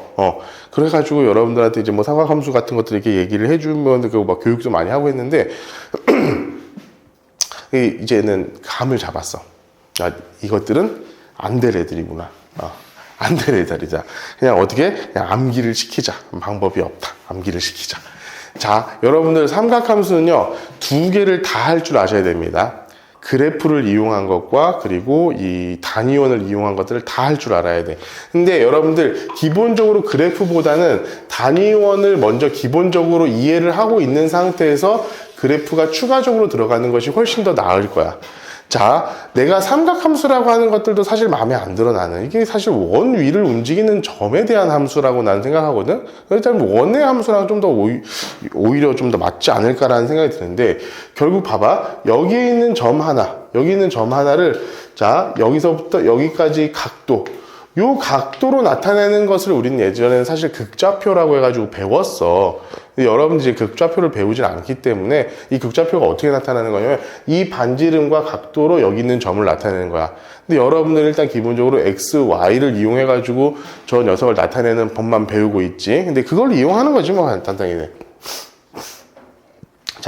그래가지고 여러분들한테 이제 삼각함수 같은 것들 이렇게 얘기를 해주면 교육도 많이 하고 했는데, 이제는 감을 잡았어. 이것들은 안 될 애들이구나. 안 될 애들이다. 그냥 암기를 시키자. 방법이 없다. 암기를 시키자. 자, 여러분들 삼각함수는요, 두 개를 다 할 줄 아셔야 됩니다. 그래프를 이용한 것과 그리고 이 단위원을 이용한 것들을 다 할 줄 알아야 돼. 근데 여러분들 기본적으로 그래프보다는 단위원을 먼저 기본적으로 이해를 하고 있는 상태에서 그래프가 추가적으로 들어가는 것이 훨씬 더 나을 거야. 자, 내가 삼각함수라고 하는 것들도 사실 마음에 안 들어 나는. 이게 사실 원 위를 움직이는 점에 대한 함수라고 나는 생각하거든. 그래서 원의 함수랑 좀 더 오히려 좀 더 맞지 않을까라는 생각이 드는데, 결국 봐봐. 여기에 있는 점 하나를 자, 여기서부터 여기까지 각도, 요 각도로 나타내는 것을 우리는 예전에는 사실 극좌표라고 해가지고 배웠어. 근데 여러분들이 극좌표를 배우진 않기 때문에 이 극좌표가 어떻게 나타나는 거냐면 이 반지름과 각도로 여기 있는 점을 나타내는 거야. 근데 여러분들은 일단 기본적으로 x, y를 이용해가지고 저 녀석을 나타내는 법만 배우고 있지. 근데 그걸 이용하는 거지 간단하게.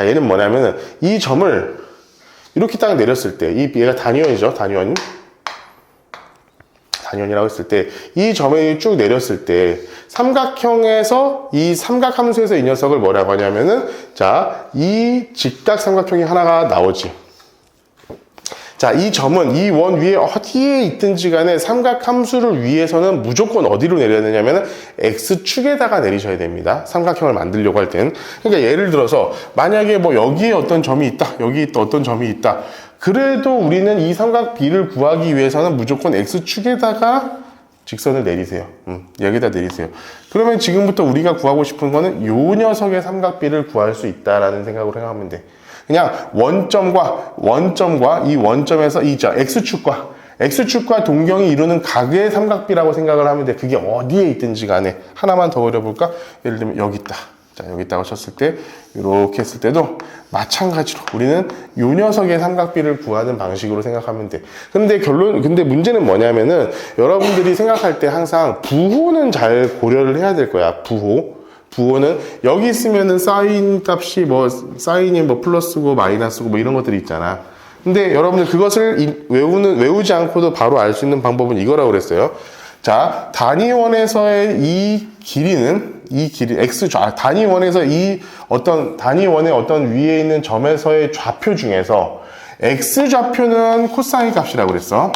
자, 얘는 뭐냐면은 이 점을 이렇게 딱 내렸을 때, 얘가 단위원이죠. 단위원이라고 했을 때, 이 점에 쭉 내렸을 때, 삼각형에서, 이 삼각함수에서 이 녀석을 뭐라고 하냐면은, 자, 이 직각 삼각형이 하나가 나오지. 자, 이 점은 이 원 위에 어디에 있든지 간에 삼각함수를 위해서는 무조건 어디로 내려야 되냐면은 X축에다가 내리셔야 됩니다. 삼각형을 만들려고 할 때는. 그러니까 예를 들어서 만약에 뭐 여기에 어떤 점이 있다. 여기 또 어떤 점이 있다. 그래도 우리는 이 삼각 B를 구하기 위해서는 무조건 X축에다가 직선을 내리세요. 여기다 내리세요. 그러면 지금부터 우리가 구하고 싶은 거는 요 녀석의 삼각 B를 구할 수 있다라는 생각으로 생각하면 돼. 그냥 원점과 이 원점에서 이 X축과 동경이 이루는 각의 삼각비라고 생각을 하면 돼. 그게 어디에 있든지 간에. 하나만 더 그려볼까? 예를 들면 여기 있다. 자, 여기 있다고 쳤을 때 이렇게 했을 때도 마찬가지로 우리는 요 녀석의 삼각비를 구하는 방식으로 생각하면 돼. 근데 문제는 뭐냐면은 여러분들이 생각할 때 항상 부호는 잘 고려를 해야 될 거야. 부호는 여기 있으면은 사인 값이 사인이 플러스고 마이너스고 이런 것들이 있잖아. 근데 여러분들 그것을 외우지 않고도 바로 알 수 있는 방법은 이거라고 그랬어요. 자, 단위원에서의 이 길이는 단위원에서 단위원의 어떤 위에 있는 점에서의 좌표 중에서 X좌표는 코사인 값이라고 그랬어.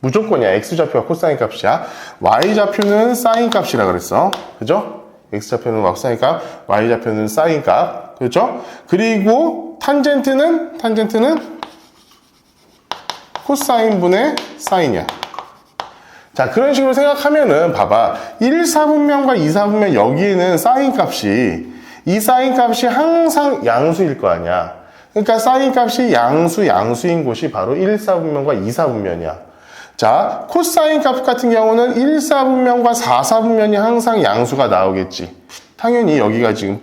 무조건이야. X좌표가 코사인 값이야. Y좌표는 사인 값이라 그랬어. 그죠? X좌표는 코사인 값, Y좌표는 사인 값. 그렇죠? 그리고 탄젠트는 코사인 분의 사인이야. 자, 그런 식으로 생각하면은 봐봐. 1사분면과 2사분면 여기에는 사인 값이 이 사인 값이 항상 양수일 거 아니야. 그러니까 사인 값이 양수인 곳이 바로 1사분면과 2사분면이야. 자, 코사인 값 같은 경우는 1사분면과 4사분면이 항상 양수가 나오겠지. 당연히 여기가 지금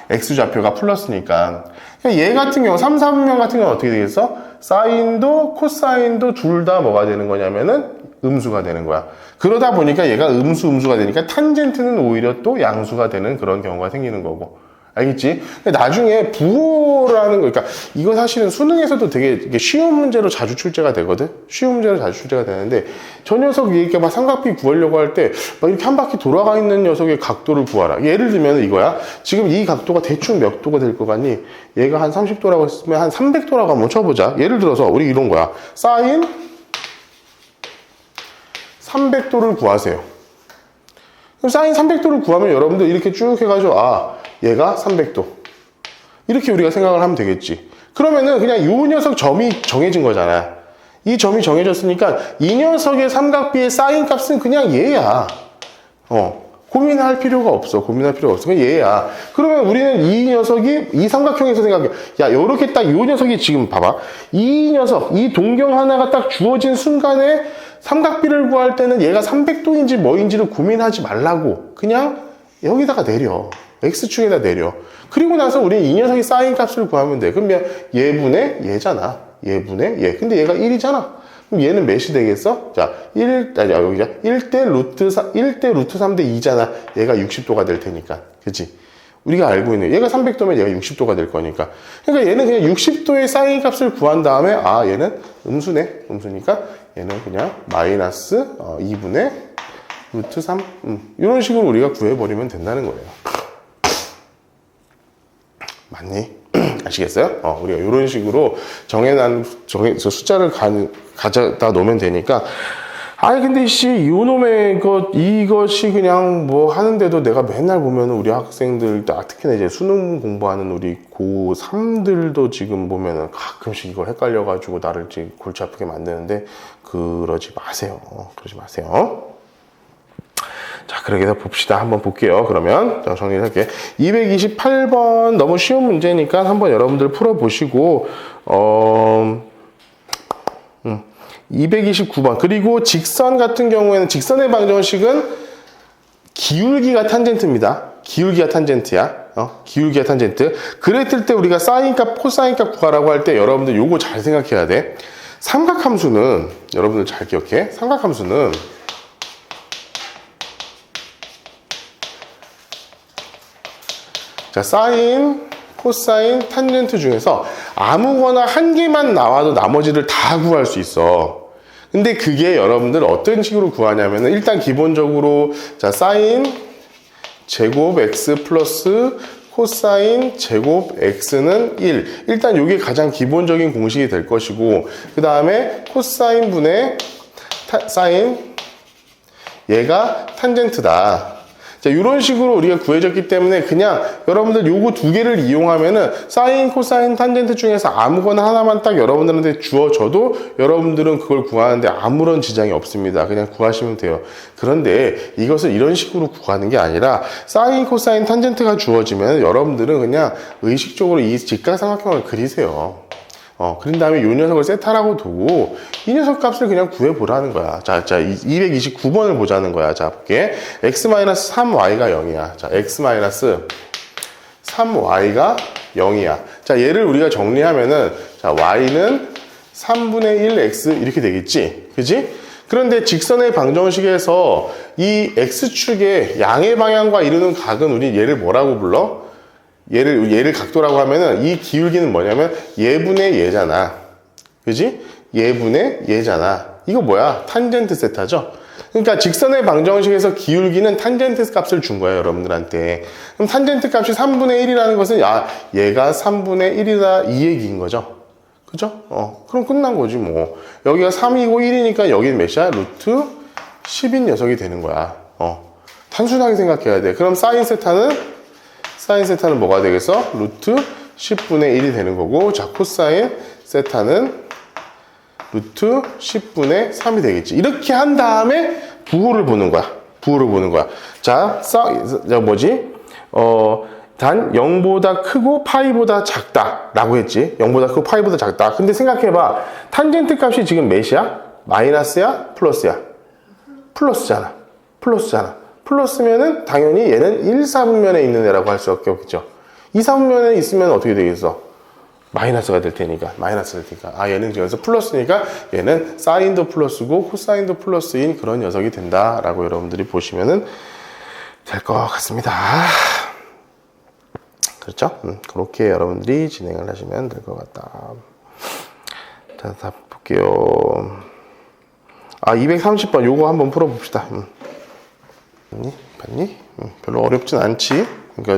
X좌표가 플러스니까. 얘 같은 경우 3사분면 같은 경우는 어떻게 되겠어? 사인도 코사인도 둘 다 뭐가 되는 거냐면은 음수가 되는 거야. 그러다 보니까 얘가 음수가 되니까 탄젠트는 오히려 또 양수가 되는 그런 경우가 생기는 거고. 알겠지? 나중에 부호라는 거, 그러니까 이거 사실은 수능에서도 되게 쉬운 문제로 자주 출제가 되거든? 쉬운 문제로 자주 출제가 되는데, 저 녀석 이렇게 삼각비 구하려고 할 때, 이렇게 한 바퀴 돌아가 있는 녀석의 각도를 구하라. 예를 들면 이거야. 지금 이 각도가 대충 몇 도가 될 것 같니? 얘가 한 30도라고 했으면 한 300도라고 한번 쳐보자. 예를 들어서 우리 이런 거야. 사인 300도를 구하세요. 그럼 사인 300도를 구하면 여러분들 이렇게 쭉 해가지고, 얘가 300도. 이렇게 우리가 생각을 하면 되겠지. 그러면은 그냥 이 녀석 점이 정해진 거잖아. 이 점이 정해졌으니까 이 녀석의 삼각비의 사인 값은 그냥 얘야. 고민할 필요가 없어. 그냥 얘야. 그러면 우리는 이 삼각형에서 생각해. 야, 요렇게 딱 이 녀석이 지금 봐봐. 이 동경 하나가 딱 주어진 순간에 삼각비를 구할 때는 얘가 300도인지 뭐인지를 고민하지 말라고. 그냥 여기다가 내려. X축에다 내려. 그리고 나서 우리는 이 녀석의 사인 값을 구하면 돼. 그럼 얘분의 얘잖아. 얘분의 얘. 근데 얘가 1이잖아. 그럼 얘는 몇이 되겠어? 자, 1대 루트 3대 2잖아. 얘가 60도가 될 테니까. 그치? 우리가 알고 있는 얘가 300도면 얘가 60도가 될 거니까. 그러니까 얘는 그냥 60도의 사인 값을 구한 다음에 얘는 음수니까 얘는 그냥 마이너스 2분의 루트 3 이런 식으로 우리가 구해버리면 된다는 거예요. 맞니? 아시겠어요? 우리가 이런 식으로 정해서 숫자를 가져다 놓으면 되니까. 근데 요놈의 이것이 그냥 하는데도 내가 맨날 보면 우리 학생들, 특히나 이제 수능 공부하는 우리 고3들도 지금 보면은 가끔씩 이걸 헷갈려가지고 나를 지금 골치 아프게 만드는데, 그러지 마세요. 자, 그렇게 해서 봅시다. 한번 볼게요. 그러면 정리를 할게. 228번 너무 쉬운 문제니까 한번 여러분들 풀어보시고 229번 그리고 직선 같은 경우에는 직선의 방정식은 기울기가 탄젠트입니다. 기울기가 탄젠트야. 기울기가 탄젠트. 그랬을 때 우리가 사인값, 코사인값 구하라고 할 때 여러분들 요거 잘 생각해야 돼. 삼각함수는 여러분들 잘 기억해. 삼각함수는 자, 사인, 코사인, 탄젠트 중에서 아무거나 한 개만 나와도 나머지를 다 구할 수 있어. 근데 그게 여러분들 어떤 식으로 구하냐면은 일단 기본적으로 자, 사인 제곱 x 플러스 코사인 제곱 x는 1. 일단 이게 가장 기본적인 공식이 될 것이고, 그 다음에 코사인 분의 사인, 얘가 탄젠트다. 자, 이런 식으로 우리가 구해졌기 때문에 그냥 여러분들 요거 두 개를 이용하면은 사인, 코사인, 탄젠트 중에서 아무거나 하나만 딱 여러분들한테 주어져도 여러분들은 그걸 구하는데 아무런 지장이 없습니다. 그냥 구하시면 돼요. 그런데 이것을 이런 식으로 구하는 게 아니라 사인, 코사인, 탄젠트가 주어지면 여러분들은 그냥 의식적으로 이 직각삼각형을 그리세요. 그런 다음에 이 녀석을 세타라고 두고 이 녀석 값을 그냥 구해보라는 거야. 자, 229번을 보자는 거야. 자, 볼게. x-3y가 0이야. 자, x-3y가 0이야. 자, 얘를 우리가 정리하면은, 자, y는 3분의 1 x 이렇게 되겠지. 그지? 그런데 직선의 방정식에서 이 x축의 양의 방향과 이루는 각은 우리 얘를 뭐라고 불러? 얘를 각도라고 하면은 이 기울기는 뭐냐면 얘분의 얘잖아. 그지? 얘분의 얘잖아. 이거 뭐야? 탄젠트 세타죠? 그러니까 직선의 방정식에서 기울기는 탄젠트 값을 준 거예요, 여러분들한테. 그럼 탄젠트 값이 3분의 1이라는 것은 얘가 3분의 1이다 이 얘기인 거죠. 그죠? 그럼 끝난 거지 뭐. 여기가 3이고 1이니까 여기는 몇이야? 루트 10인 녀석이 되는 거야. 단순하게 생각해야 돼. 그럼 사인 세타는 뭐가 되겠어? 루트 10분의 1이 되는 거고, 자, 코사인 세타는 루트 10분의 3이 되겠지. 이렇게 한 다음에 부호를 보는 거야. 자, 단 0보다 크고 파이보다 작다 라고 했지. 0보다 크고 파이보다 작다. 근데 생각해봐. 탄젠트 값이 지금 몇이야? 마이너스야? 플러스야? 플러스잖아. 플러스면은 당연히 얘는 1, 4분면에 있는 애라고 할 수밖에 없겠죠. 2, 4분면에 있으면 어떻게 되겠어? 마이너스가 될 테니까. 얘는 여기서 플러스니까 얘는 사인도 플러스고 코사인도 플러스인 그런 녀석이 된다라고 여러분들이 보시면은 될 것 같습니다. 그렇죠? 그렇게 여러분들이 진행을 하시면 될 것 같다. 자, 다 볼게요. 230번 요거 한번 풀어봅시다. 봤니? 별로 어렵진 않지. 그러니까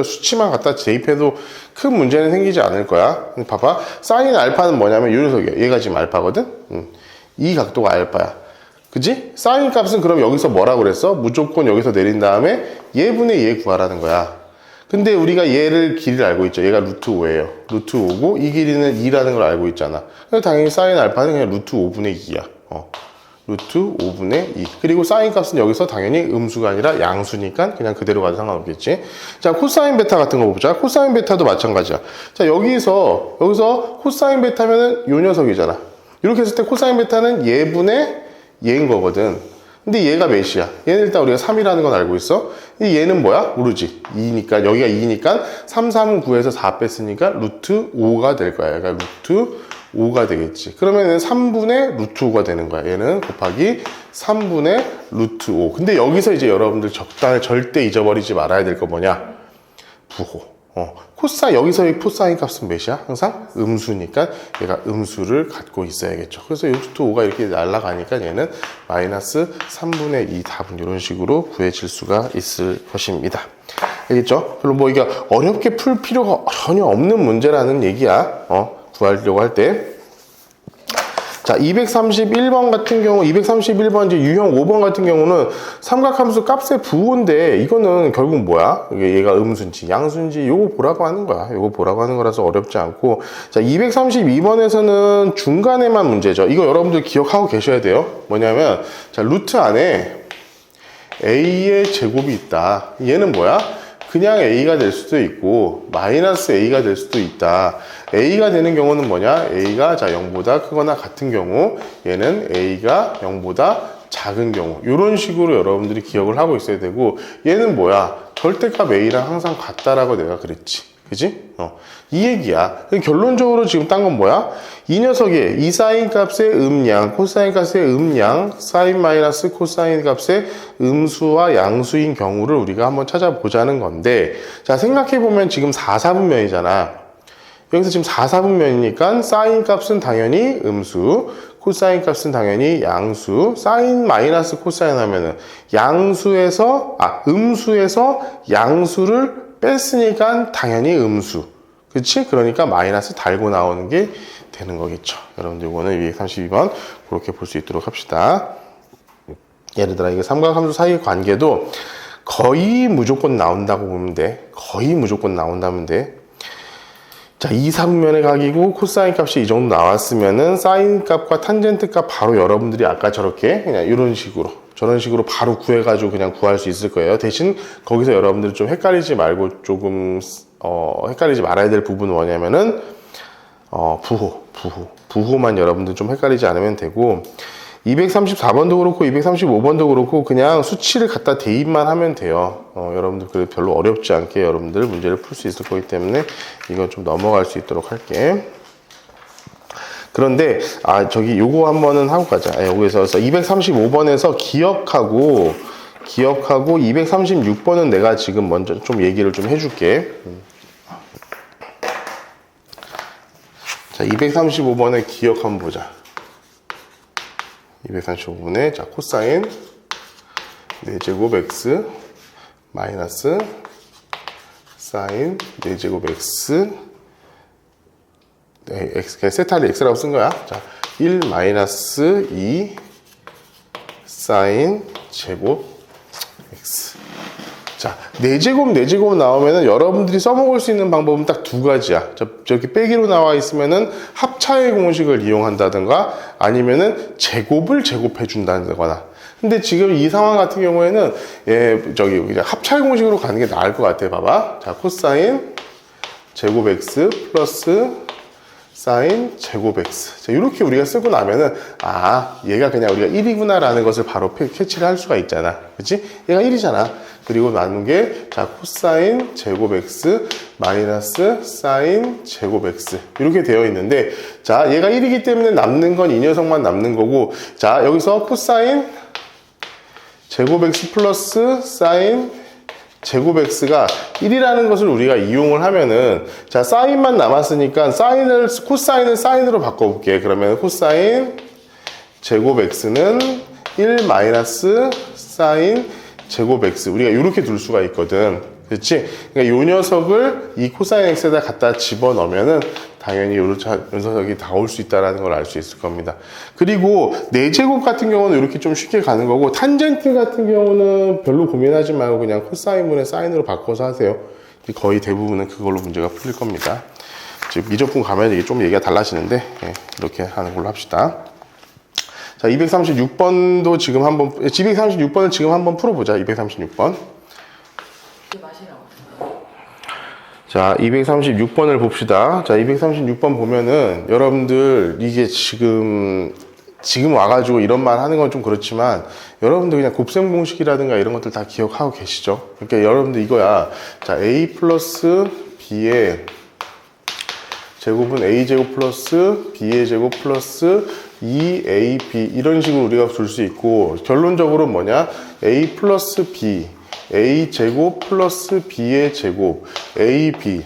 수치만 갖다 대입해도 큰 문제는 생기지 않을 거야. 봐봐. 사인 알파는 뭐냐면 이 녀석이야. 얘가 지금 알파거든? 이 각도가 알파야. 그지? 사인 값은 그럼 여기서 뭐라고 그랬어? 무조건 여기서 내린 다음에 얘분의 얘 구하라는 거야. 근데 우리가 얘를 길이를 알고 있죠. 얘가 루트 5예요. 루트 5고 이 길이는 2라는 걸 알고 있잖아. 그래서 당연히 사인 알파는 그냥 루트 5분의 2야. 루트 5분의 2. 그리고 사인 값은 여기서 당연히 음수가 아니라 양수니까 그냥 그대로 가도 상관없겠지. 자, 코사인 베타 같은 거 보자. 코사인 베타도 마찬가지야. 자, 여기서 코사인 베타면은 요 녀석이잖아. 이렇게 했을 때 코사인 베타는 얘분의 얘인 거거든. 근데 얘가 몇이야? 얘는 일단 우리가 3이라는 건 알고 있어. 얘는 뭐야? 모르지. 2니까, 여기가 2니까 3, 3은 9에서 4 뺐으니까 루트 5가 될 거야. 그러니까 루트 5가 되겠지. 그러면 얘는 3분의 루트 5가 되는 거야. 얘는 곱하기 3분의 루트 5. 근데 여기서 이제 여러분들 절대 잊어버리지 말아야 될 거 뭐냐? 부호. 여기서의 코사인 값은 몇이야? 항상 음수니까 얘가 음수를 갖고 있어야겠죠. 그래서 루트 5가 이렇게 날아가니까 얘는 마이너스 3분의 2 답은 이런 식으로 구해질 수가 있을 것입니다. 알겠죠? 별로 뭐 이게 어렵게 풀 필요가 전혀 없는 문제라는 얘기야. 구하려고 할 때. 자, 231번 같은 경우, 231번 이제 유형 5번 같은 경우는 삼각함수 값의 부호인데 이거는 결국 뭐야? 얘가 음수인지 양수인지 요거 보라고 하는 거야. 요거 보라고 하는 거라서 어렵지 않고. 자, 232번에서는 중간에만 문제죠. 이거 여러분들 기억하고 계셔야 돼요. 뭐냐면, 자, 루트 안에 a의 제곱이 있다. 얘는 뭐야? 그냥 a가 될 수도 있고 마이너스 a가 될 수도 있다. a가 되는 경우는 뭐냐? a가 0보다 크거나 같은 경우, 얘는 a가 0보다 작은 경우, 이런 식으로 여러분들이 기억을 하고 있어야 되고, 얘는 뭐야? 절대값 a랑 항상 같다라고 내가 그랬지. 그지? 이 얘기야. 결론적으로 지금 딴 건 뭐야? 이 녀석의 이 사인 값의 음량, 코사인 값의 음량, 사인 마이너스 코사인 값의 음수와 양수인 경우를 우리가 한번 찾아보자는 건데, 자, 생각해보면 지금 4사분면이잖아. 여기서 지금 4사분면이니까 사인 값은 당연히 음수, 코사인 값은 당연히 양수, 사인 마이너스 코사인 하면은 음수에서 양수를 뺐으니까 당연히 음수. 그치? 그러니까 마이너스 달고 나오는 게 되는 거겠죠. 여러분들 이거는 232번 그렇게 볼 수 있도록 합시다. 예를 들어 이게 삼각함수 사이의 관계도 거의 무조건 나온다고 보면 돼. 거의 무조건 나온다면 돼. 자, 2사분면의 각이고 코사인 값이 이 정도 나왔으면은 사인 값과 탄젠트 값 바로 여러분들이 아까 저렇게 그냥 이런 식으로 저런 식으로 바로 구해가지고 그냥 구할 수 있을 거예요. 대신 거기서 여러분들이 좀 헷갈리지 말고 조금 헷갈리지 말아야 될 부분은 뭐냐면은 부호만 여러분들 좀 헷갈리지 않으면 되고 234번도 그렇고 235번도 그렇고 그냥 수치를 갖다 대입만 하면 돼요. 여러분들 그 별로 어렵지 않게 여러분들 문제를 풀 수 있을 거기 때문에 이건 좀 넘어갈 수 있도록 할게. 그런데 요거 한번은 하고 가자. 여기서 235번에서 기억하고 236번은 내가 지금 먼저 좀 얘기를 좀 해줄게. 자, 235번에 기억 한번 보자. 235번에 자, 코사인 4제곱 x 마이너스 사인 4제곱 x x 그냥 세타를 x라고 쓴 거야. 자, 1 마이너스 2 사인 제곱 x. 자, 4제곱 나오면은 여러분들이 써먹을 수 있는 방법은 딱 두 가지야. 저렇게 빼기로 나와 있으면은 합차의 공식을 이용한다든가 아니면은 제곱을 제곱해 준다거나. 근데 지금 이 상황 같은 경우에는 그냥 합차의 공식으로 가는 게 나을 것 같아. 봐봐. 자, 코사인 제곱 x 플러스 사인 제곱 x. 자, 이렇게 우리가 쓰고 나면은 얘가 그냥 우리가 1이구나 라는 것을 바로 캐치를 할 수가 있잖아. 그치? 얘가 1이잖아. 그리고 나눈 게 자, 코사인 제곱 x 마이너스 사인 제곱 x 이렇게 되어 있는데, 자, 얘가 1이기 때문에 남는 건 이 녀석만 남는 거고, 자, 여기서 코사인 제곱 x 플러스 사인 제곱 x가 1이라는 것을 우리가 이용을 하면은, 자, 사인만 남았으니까 코사인을 사인으로 바꿔볼게. 그러면 코사인 제곱 x는 1 마이너스 사인 제곱 x. 우리가 이렇게 둘 수가 있거든. 그렇지? 그러니까 이 녀석을 이 코사인 x에다 갖다 집어넣으면은 당연히 이 녀석이 나올 수 있다는 걸 알 수 있을 겁니다. 그리고 4제곱 같은 경우는 이렇게 좀 쉽게 가는 거고, 탄젠트 같은 경우는 별로 고민하지 말고 그냥 코사인분의 사인으로 바꿔서 하세요. 거의 대부분은 그걸로 문제가 풀릴 겁니다. 지금 미적분 가면 이게 좀 얘기가 달라지는데, 이렇게 하는 걸로 합시다. 자, 236번도 지금 한번, 236번을 지금 한번 풀어보자. 236번. 자, 236번을 봅시다. 자, 236번 보면은 여러분들 이게 지금 와가지고 이런 말 하는 건 좀 그렇지만 여러분들 그냥 곱셈 공식이라든가 이런 것들 다 기억하고 계시죠? 그러니까 여러분들 이거야. 자, a 플러스 b의 제곱은 a제곱 플러스 b의 제곱 플러스 2ab 이런 식으로 우리가 줄 수 있고, 결론적으로 뭐냐? a 플러스 b a 제곱 플러스 b의 제곱 ab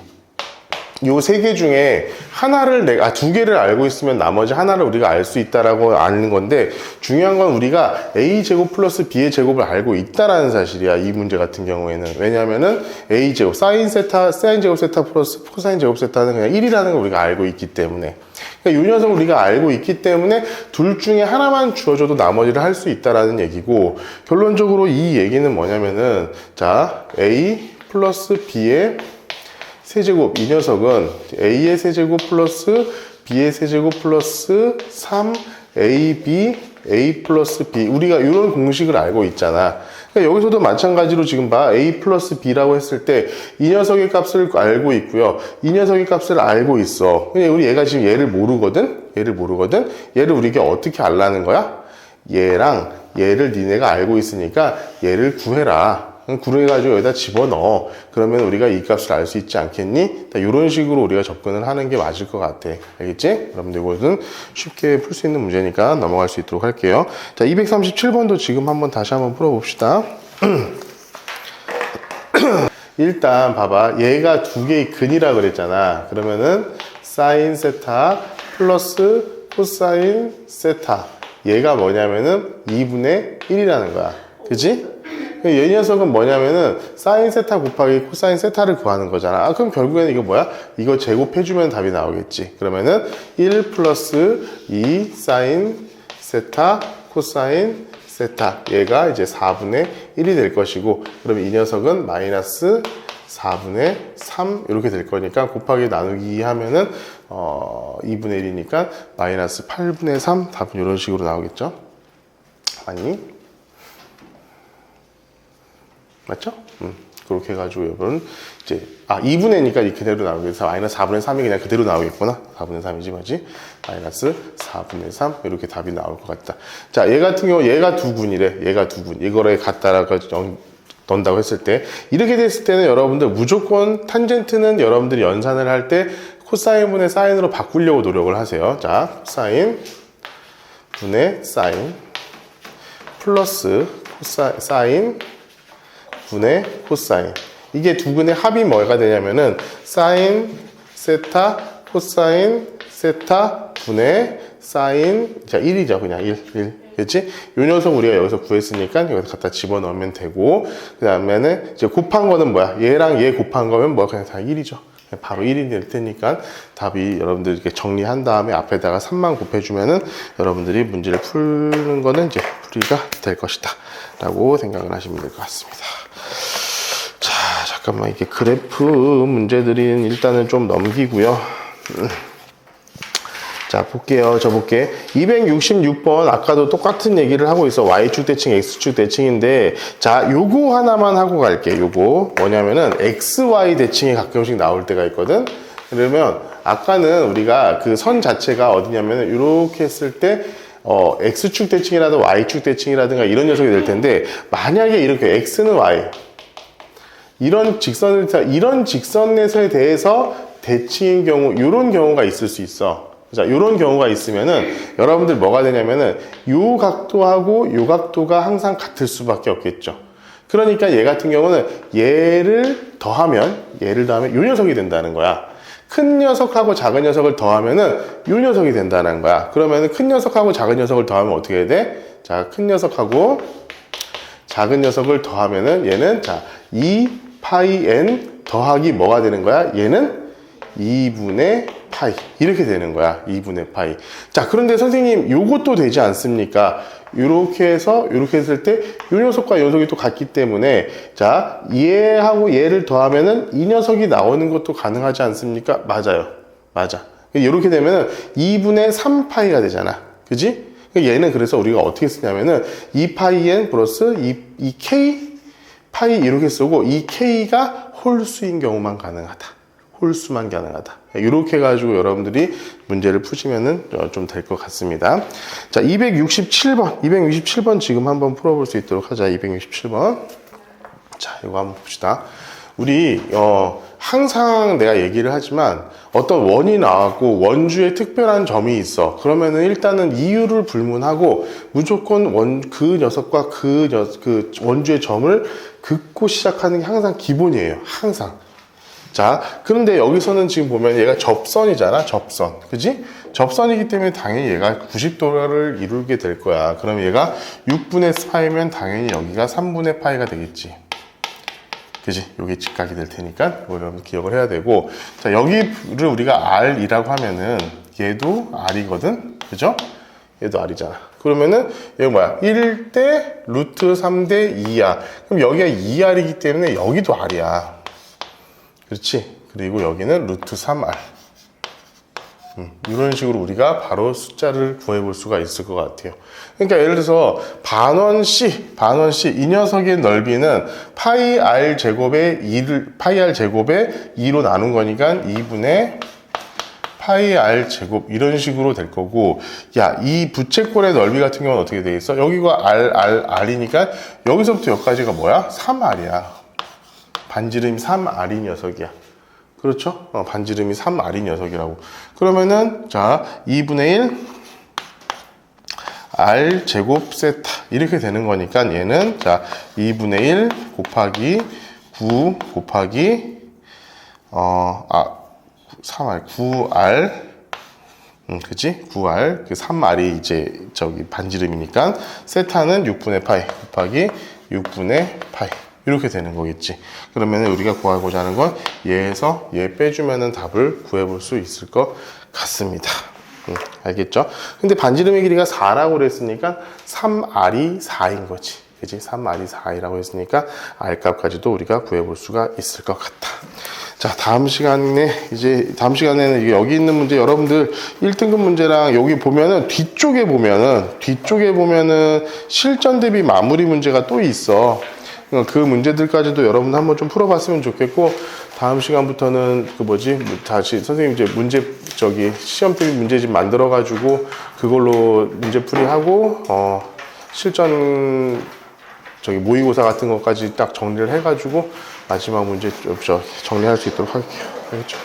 요 세 개 중에 두 개를 알고 있으면 나머지 하나를 우리가 알 수 있다라고 아는 건데, 중요한 건 우리가 a 제곱 플러스 b의 제곱을 알고 있다라는 사실이야. 이 문제 같은 경우에는. 왜냐면은 a 제곱 사인 제곱 세타 플러스 코사인 제곱 세타는 그냥 1이라는 걸 우리가 알고 있기 때문에, 그러니까 이 녀석을 우리가 알고 있기 때문에 둘 중에 하나만 주어줘도 나머지를 할 수 있다라는 얘기고, 결론적으로 이 얘기는 뭐냐면은, 자, a 플러스 b의 세제곱, 이 녀석은 a의 세제곱 플러스 b의 세제곱 플러스 3ab a 플러스 b, 우리가 이런 공식을 알고 있잖아. 그러니까 여기서도 마찬가지로 지금 봐, a 플러스 b라고 했을 때 이 녀석의 값을 알고 있고요, 이 녀석의 값을 알고 있어. 근데 우리 얘가 지금 얘를 모르거든. 얘를 우리가 어떻게 알라는 거야? 얘랑 얘를 니네가 알고 있으니까 얘를 구해라. 구해가지고 여기다 집어넣어. 그러면 우리가 이 값을 알 수 있지 않겠니? 이런 식으로 우리가 접근을 하는 게 맞을 것 같아. 알겠지? 여러분들 이것은 쉽게 풀 수 있는 문제니까 넘어갈 수 있도록 할게요. 자, 237번도 지금 다시 한번 풀어봅시다. 일단 봐봐. 얘가 두 개의 근이라 그랬잖아. 그러면은 사인 세타 플러스 코사인 세타. 얘가 뭐냐면은 2분의 1이라는 거야. 그치? 이 녀석은 뭐냐면은 사인 세타 곱하기 코사인 세타를 구하는 거잖아. 그럼 결국에는 이거 뭐야? 이거 제곱해주면 답이 나오겠지. 그러면은 1 플러스 2 사인 세타 코사인 세타. 얘가 이제 4분의 1이 될 것이고, 그러면 이 녀석은 마이너스 4분의 3 이렇게 될 거니까 곱하기 나누기 하면은 2분의 1이니까 마이너스 8분의 3 답은 이런 식으로 나오겠죠? 맞니? 맞죠? 그렇게 해가지고 여러분 이제 2분의 1이니까 이 그대로 나오겠어. 마이너스 4분의 3이 그냥 그대로 나오겠구나. 4분의 3이지 맞지? 마이너스 4분의 3 이렇게 답이 나올 것 같다. 자, 얘 같은 경우 얘가 두 군이래. 얘가 두 군. 이거를 갖다가 넣는다고 했을 때 이렇게 됐을 때는 여러분들 무조건 탄젠트는 여러분들이 연산을 할 때 코사인분의 사인으로 바꾸려고 노력을 하세요. 자, 코사인 분의 사인 플러스 사인 분의 코사인. 이게 두 근의 합이 뭐가 되냐면은 사인 세타 코사인 세타 분의 사인, 자 1이죠. 그냥 1 그렇지? 요 녀석 우리가 여기서 구했으니까 여기서 갖다 집어넣으면 되고, 그 다음에는 이제 곱한 거는 뭐야? 얘랑 얘 곱한 거면 뭐야? 그냥 다 1이죠. 바로 1이 될 테니까 답이 여러분들 이렇게 정리한 다음에 앞에다가 3만 곱해주면은 여러분들이 문제를 푸는 거는 이제 풀이가 될 것이다 라고 생각을 하시면 될 것 같습니다. 자, 잠깐만, 이게 그래프 문제들은 일단은 좀 넘기고요. 자, 볼게요. 저 볼게. 266번 아까도 똑같은 얘기를 하고 있어. Y축 대칭, X축 대칭인데, 자, 요거 하나만 하고 갈게. 요거 뭐냐면은 XY 대칭이 가끔씩 나올 때가 있거든. 그러면 아까는 우리가 그 선 자체가 어디냐면은 이렇게 했을 때 X축 대칭이라든가 Y축 대칭이라든가 이런 녀석이 될 텐데, 만약에 이렇게 X는 Y 이런 직선에서에 대해서 대칭인 경우, 이런 경우가 있을 수 있어. 자, 이런 경우가 있으면은 여러분들 뭐가 되냐면은 요 각도하고 요 각도가 항상 같을 수밖에 없겠죠. 그러니까 얘 같은 경우는 얘를 더하면 요 녀석이 된다는 거야. 큰 녀석하고 작은 녀석을 더하면은 요 녀석이 된다는 거야. 그러면은 큰 녀석하고 작은 녀석을 더하면 어떻게 해야 돼? 자, 큰 녀석하고 작은 녀석을 더하면은 얘는 자 2파이 n 더하기 뭐가 되는 거야? 얘는 2분의 파이 이렇게 되는 거야. 2분의 파이. 자, 그런데 선생님 요것도 되지 않습니까? 이렇게 해서 이렇게 했을 때 이 녀석과 이 녀석이 또 같기 때문에, 자, 얘하고 얘를 더하면은 이 녀석이 나오는 것도 가능하지 않습니까? 맞아요. 맞아. 이렇게 되면은 2분의 3파이가 되잖아. 그지? 얘는 그래서 우리가 어떻게 쓰냐면은 2파이 n 플러스 2k 파이 이렇게 쓰고, 이 k가 홀수인 경우만 가능하다. 홀수만 가능하다. 이렇게 해가지고 여러분들이 문제를 푸시면은 좀 될 것 같습니다. 자, 267번 지금 한번 풀어볼 수 있도록 하자. 267번. 자, 이거 한번 봅시다. 우리 항상 내가 얘기를 하지만 어떤 원이 나왔고 원주에 특별한 점이 있어. 그러면은 일단은 이유를 불문하고 무조건 그 녀석과 그 원주의 점을 긋고 시작하는 게 항상 기본이에요. 항상. 자, 그런데 여기서는 지금 보면 얘가 접선이잖아. 접선. 그지? 접선이기 때문에 당연히 얘가 90도를 이루게 될 거야. 그럼 얘가 6분의 파이면 당연히 여기가 3분의 파이가 되겠지. 그지? 요게 직각이 될 테니까 여러분 기억을 해야 되고, 자, 여기를 우리가 R이라고 하면은 얘도 R이거든. 그죠? 얘도 R이잖아. 그러면은 얘가 뭐야? 1대 루트 3대 2야. 그럼 여기가 2R이기 때문에 여기도 R이야. 그렇지? 그리고 여기는 루트 3R. 이런 식으로 우리가 바로 숫자를 구해볼 수가 있을 것 같아요. 그러니까 예를 들어서 반원 C 이 녀석의 넓이는 파이 R 제곱에 2로 나눈 거니까 2분의 파이 r 제곱 이런 식으로 될 거고, 야, 이 부채꼴의 넓이 같은 경우는 어떻게 돼 있어? 여기가 r이니까 여기서부터 여기까지가 뭐야? 3r이야. 반지름이 3r이 녀석이야. 그렇죠? 반지름이 3r이 녀석이라고. 그러면은 자 2분의 1 r 제곱 세타 이렇게 되는 거니까 얘는 자 2분의 1 곱하기 9 곱하기 3r 9r 그치? 9r 그 3r이 이제 저기 반지름이니까 세타는 6분의 파이 곱하기 6분의 파이 이렇게 되는 거겠지. 그러면 우리가 구하고자 하는 건 얘에서 얘 빼주면은 답을 구해볼 수 있을 것 같습니다. 알겠죠? 근데 반지름의 길이가 4라고 그랬으니까 3r이 4인 거지. 그치? 3r이 4이라고 했으니까 r 값까지도 우리가 구해볼 수가 있을 것 같다. 자, 다음 시간에는 여기 있는 문제 여러분들 1등급 문제랑 여기 보면은 뒤쪽에 보면은 실전 대비 마무리 문제가 또 있어. 그 문제들까지도 여러분 한번 좀 풀어봤으면 좋겠고, 다음 시간부터는 다시 선생님 이제 시험 대비 문제집 만들어가지고 그걸로 문제풀이하고 실전 모의고사 같은 것까지 딱 정리를 해가지고 마지막 문제 정리할 수 있도록 할게요. 알겠죠?